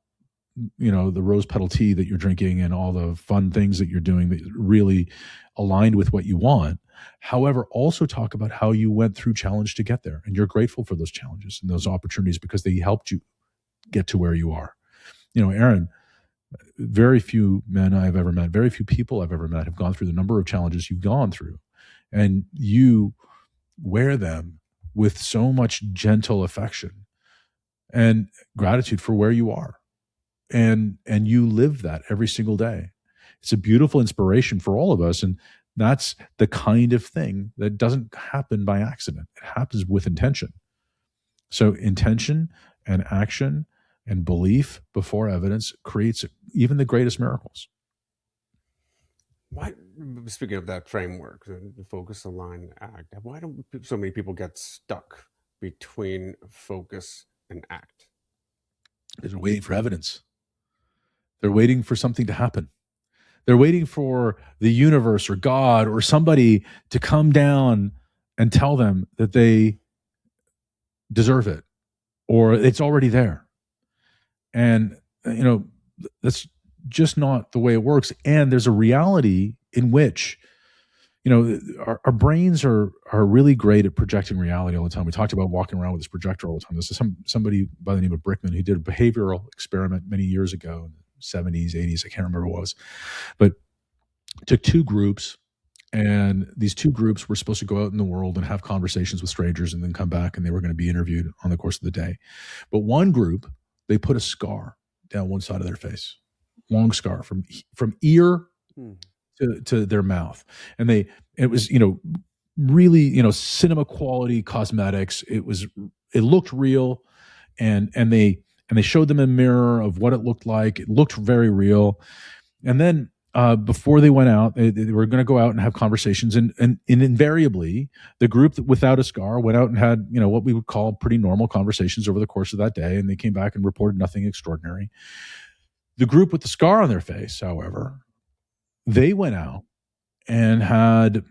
the rose petal tea that you're drinking and all the fun things that you're doing that really aligned with what you want. However, also talk about how you went through challenge to get there, and you're grateful for those challenges and those opportunities because they helped you get to where you are. Aaron, very few men I've ever met, very few people I've ever met have gone through the number of challenges you've gone through, and you wear them with so much gentle affection and gratitude for where you are. And you live that every single day. It's a beautiful inspiration for all of us. And that's the kind of thing that doesn't happen by accident. It happens with intention. So intention and action and belief before evidence creates even the greatest miracles. Why, speaking of that framework, focus, align, act, why do so many people get stuck between focus and act? They're waiting for evidence. They're waiting for something to happen. They're waiting for the universe or God or somebody to come down and tell them that they deserve it or it's already there. And, that's just not the way it works. And there's a reality in which, our brains are really great at projecting reality all the time. We talked about walking around with this projector all the time. This is somebody by the name of Brickman who did a behavioral experiment many years ago, 70s, 80s, I can't remember what it was, but took two groups, and these two groups were supposed to go out in the world and have conversations with strangers and then come back, and they were going to be interviewed on the course of the day. But one group, they put a scar down one side of their face, long scar from ear to their mouth. And it was, really, cinema quality cosmetics. It looked real. And they showed them a mirror of what it looked like. It looked very real. And then before they went out, they were going to go out and have conversations, and invariably, the group without a scar went out and had, what we would call pretty normal conversations over the course of that day, and they came back and reported nothing extraordinary. The group with the scar on their face, however, they went out and had,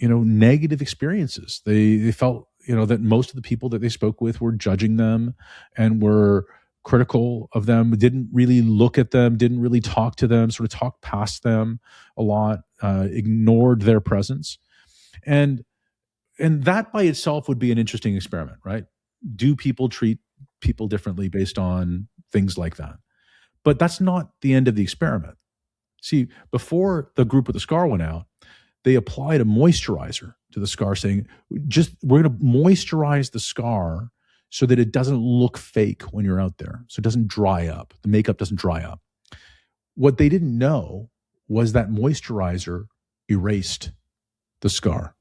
negative experiences. They felt, that most of the people that they spoke with were judging them and were critical of them, didn't really look at them, didn't really talk to them, sort of talked past them a lot, ignored their presence. And that by itself would be an interesting experiment, right? Do people treat people differently based on things like that? But that's not the end of the experiment. See, before the group with the scar went out, they applied a moisturizer to the scar, saying, we're going to moisturize the scar so that it doesn't look fake when you're out there. So it doesn't dry up. The makeup doesn't dry up. What they didn't know was that moisturizer erased the scar.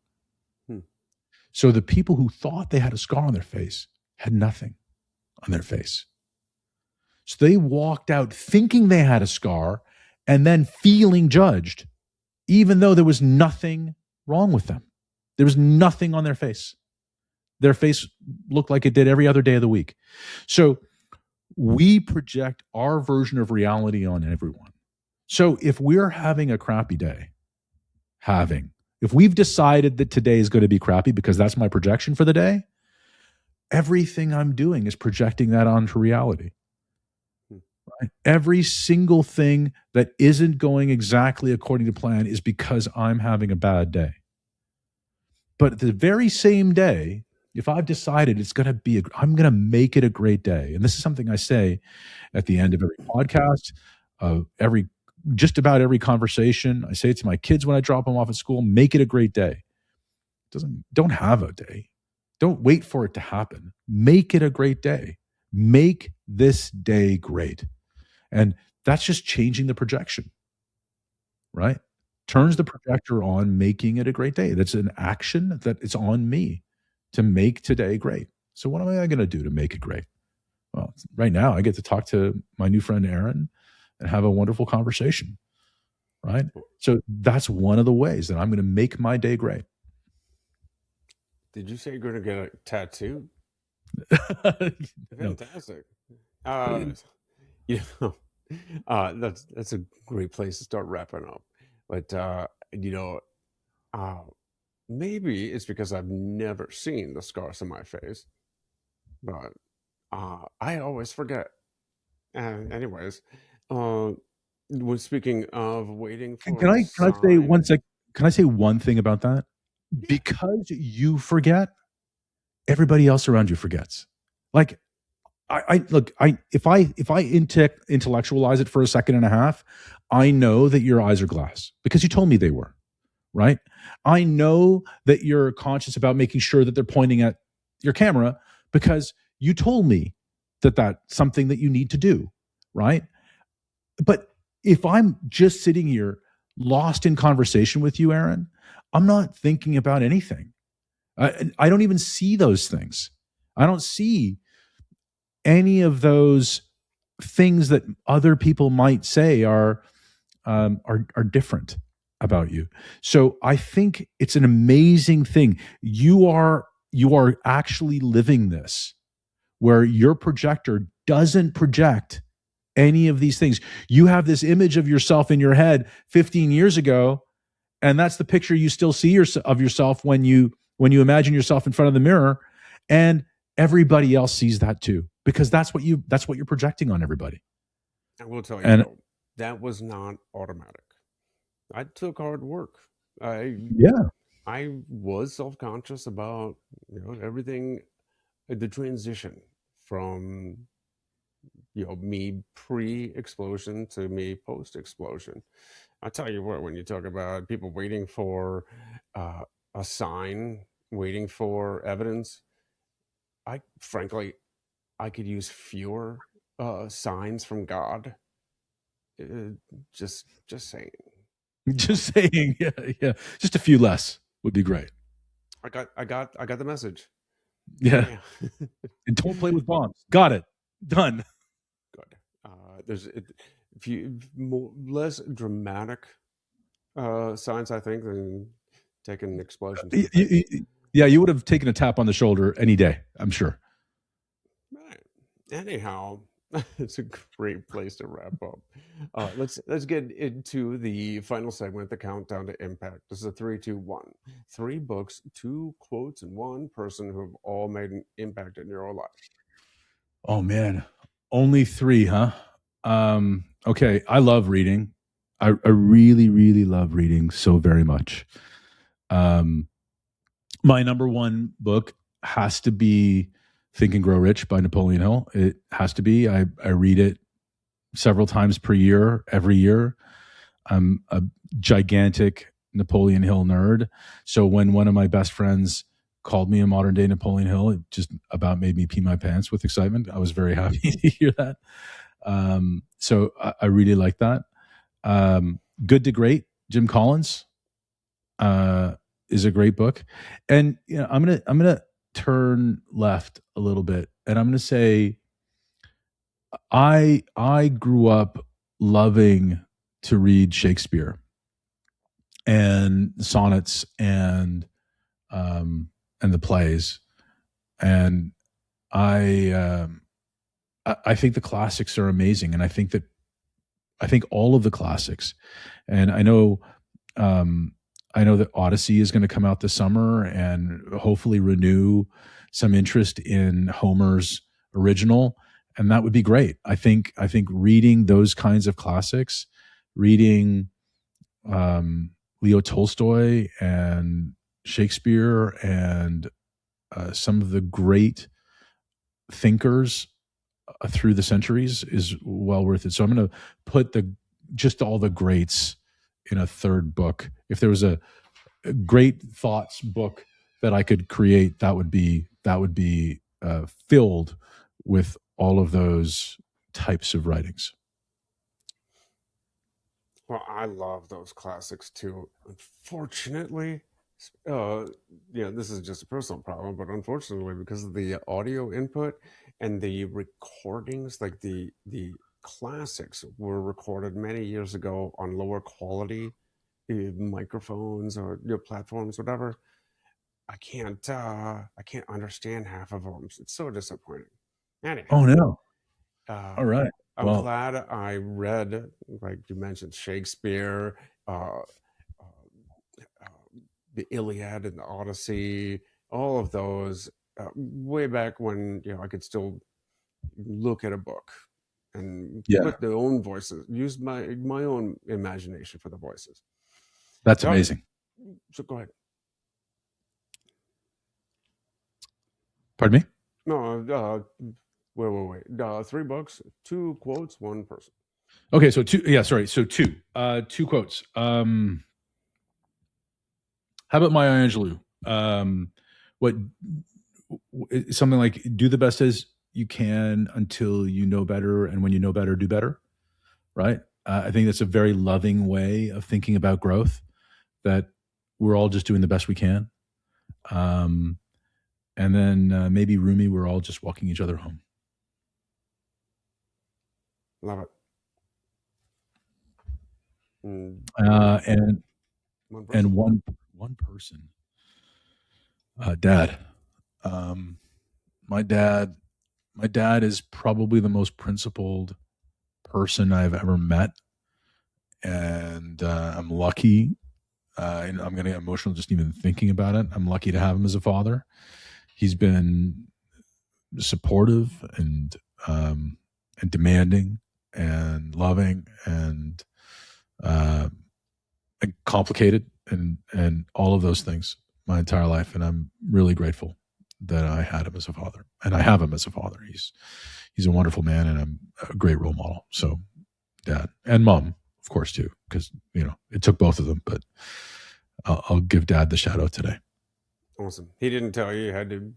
So the people who thought they had a scar on their face had nothing on their face. So they walked out thinking they had a scar and then feeling judged, even though there was nothing wrong with them. There was nothing on their face. Their face looked like it did every other day of the week. So we project our version of reality on everyone. So if we're having a crappy day, if we've decided that today is going to be crappy because that's my projection for the day, everything I'm doing is projecting that onto reality. Right? Every single thing that isn't going exactly according to plan is because I'm having a bad day. But the very same day, if I've decided I'm going to make it a great day. And this is something I say at the end of every podcast, just about every conversation. I say it to my kids when I drop them off at school, make it a great day. Don't have a day. Don't wait for it to happen. Make it a great day. Make this day great. And that's just changing the projection, right? Turns the projector on, making it a great day. That's an action that it's on me to make today great. So what am I going to do to make it great? Well, right now I get to talk to my new friend Aaron and have a wonderful conversation, right? So that's one of the ways that I'm going to make my day great. Did you say you're going to get a tattoo? No. Fantastic. That's a great place to start wrapping up. But maybe it's because I've never seen the scars on my face, but I always forget. And anyways, when speaking of waiting for Can I say one sec? Can I say one thing about that? Yeah. Because you forget, everybody else around you forgets. Like, if I intellectualize it for a second and a half, I know that your eyes are glass because you told me they were, right? I know that you're conscious about making sure that they're pointing at your camera because you told me that that's something that you need to do, right? But if I'm just sitting here lost in conversation with you, Aaron, I'm not thinking about anything. I don't even see those things. I don't see any of those things that other people might say are different about you. So I think it's an amazing thing. You are actually living this, where your projector doesn't project any of these things. You have this image of yourself in your head 15 years ago, and that's the picture you still see of yourself when you imagine yourself in front of the mirror, and everybody else sees that too, because that's what you're projecting on everybody. I will tell you, though, that was not automatic. I took hard work. I was self-conscious about everything, the transition from me pre-explosion to me post-explosion. I tell you what, when you talk about people waiting for a sign, waiting for evidence, frankly, I could use fewer signs from God. Just saying. Just saying, yeah. Just a few less would be great. I got the message. Yeah. And don't play with bombs. Got it. Done. Good. less dramatic signs, I think, than taking explosions. Yeah, you would have taken a tap on the shoulder any day, I'm sure. Right. Anyhow, it's a great place to wrap up. Let's get into the final segment, the countdown to impact. This is a 3, 2, 1. 3 books, 2 quotes, and 1 person who have all made an impact in your life. Oh man, only 3, huh? Okay, I love reading. I really, really love reading so very much. My number 1 book has to be Think and Grow Rich by Napoleon Hill. It has to be. I read it several times per year, every year. I'm a gigantic Napoleon Hill nerd. So when one of my best friends called me a modern day Napoleon Hill, it just about made me pee my pants with excitement. I was very happy to hear that. So I really like that. Good to Great, Jim Collins, is a great book. And I'm gonna turn left a little bit, and I'm gonna say I grew up loving to read Shakespeare and sonnets and the plays, and I think the classics are amazing, and I think all of the classics, and I know that Odyssey is going to come out this summer and hopefully renew some interest in Homer's original, and that would be great. I think reading those kinds of classics, reading Leo Tolstoy and Shakespeare and some of the great thinkers through the centuries is well worth it. So I'm going to put just all the greats in a 3rd book. If there was a great thoughts book that I could create, that would be filled with all of those types of writings. Well, I love those classics too. Unfortunately, this is just a personal problem, but unfortunately, because of the audio input and the recordings, like the classics were recorded many years ago on lower quality microphones or platforms, whatever. I can't understand half of them. It's so disappointing. Anyhow, Oh no! uh, All right. I'm Well, glad I read, like you mentioned, Shakespeare, uh, the Iliad and the Odyssey, all of those, way back when I could still look at a book and yeah, put their own voices, use my own imagination for the voices. that's amazing. So go ahead. Pardon me? No, wait. 3 books, 2 quotes, 1 person. Okay, so 2. Yeah, sorry. So 2. 2 quotes. How about Maya Angelou? What something like do the best as you can until you know better, and when you know better, do better. Right? I think that's a very loving way of thinking about growth. That we're all just doing the best we can. And then maybe Rumi, we're all just walking each other home. Love it. And one person. Dad. My dad is probably the most principled person I've ever met, and I'm lucky. And I'm going to get emotional just even thinking about it. I'm lucky to have him as a father. He's been supportive and demanding and loving and complicated and all of those things my entire life, and I'm really grateful that I had him as a father, and I have him as a father. He's a wonderful man, and I'm a great role model. So, Dad and Mom, of course, too, because it took both of them. But I'll give Dad the shout out today. Awesome. He didn't tell you had to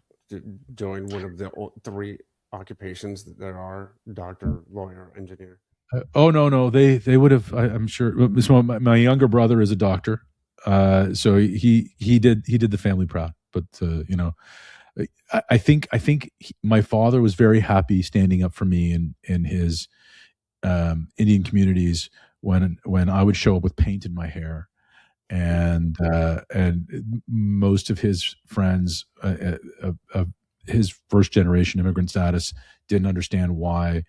join one of the 3 occupations that are doctor, lawyer, engineer. Oh no, they would have. I'm sure. So my younger brother is a doctor, so he did the family proud. But I think my father was very happy standing up for me in his Indian communities when I would show up with paint in my hair, and most of his friends of his first generation immigrant status didn't understand why,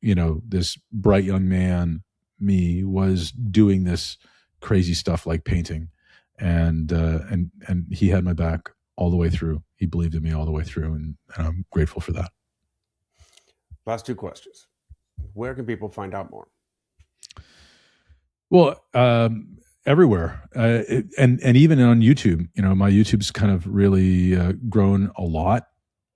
this bright young man, me, was doing this crazy stuff like painting, and he had my back all the way through. He believed in me all the way through, and I'm grateful for that. Last two questions. Where can people find out more? Well, everywhere, and even on YouTube. My YouTube's kind of really grown a lot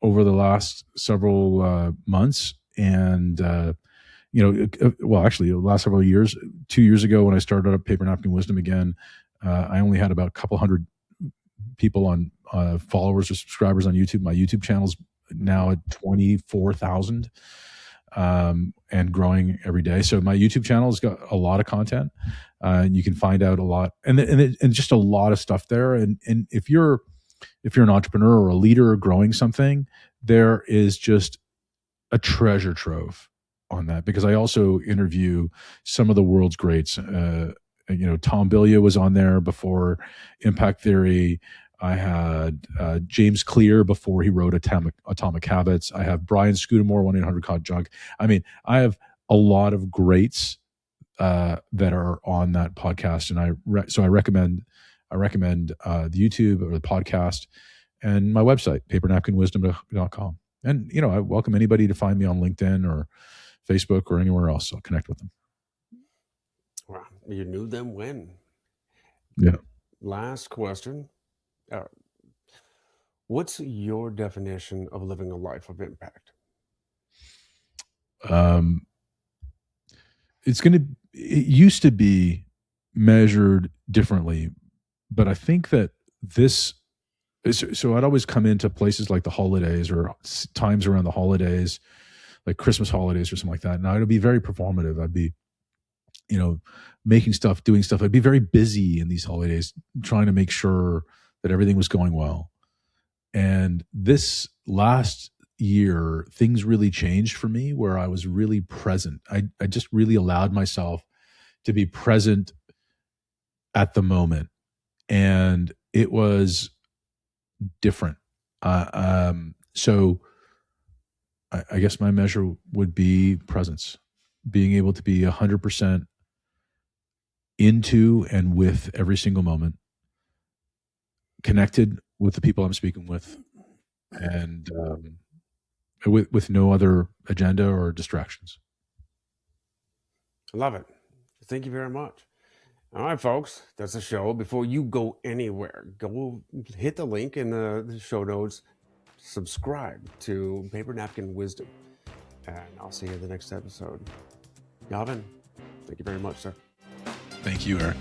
over the last several months, and actually, the last several years. 2 years ago, when I started up Paper Napkin Wisdom again, I only had about a couple hundred people on followers or subscribers on YouTube. My YouTube channel's now at 24,000. And growing every day. So my YouTube channel has got a lot of content, and you can find out a lot, and just a lot of stuff there. And if you're an entrepreneur or a leader growing something, there is just a treasure trove on that, because I also interview some of the world's greats. Tom Bilyeu was on there before Impact Theory. I had James Clear before he wrote Atomic Habits. I have Brian Scudamore, 1-800-CAUGHT-JUNK. I mean, I have a lot of greats that are on that podcast, and I recommend the YouTube or the podcast and my website, papernapkinwisdom.com. And I welcome anybody to find me on LinkedIn or Facebook or anywhere else. I'll connect with them. Wow, you knew them when. Yeah. Last question. What's your definition of living a life of impact? It used to be measured differently, but I think that so I'd always come into places like the holidays or times around the holidays, like Christmas holidays or something like that. And I'd be very performative. I'd be, making stuff, doing stuff. I'd be very busy in these holidays, trying to make sure that everything was going well. And this last year, things really changed for me, where I was really present. I just really allowed myself to be present at the moment. And it was different. So I guess my measure would be presence, being able to be 100% into and with every single moment, connected with the people I'm speaking with, and with no other agenda or distractions. I love it. Thank you very much. All right, folks, that's the show. Before you go anywhere, go hit the link in the show notes, subscribe to Paper Napkin Wisdom, and I'll see you in the next episode. Govindh, thank you very much, sir. Thank you, Eric.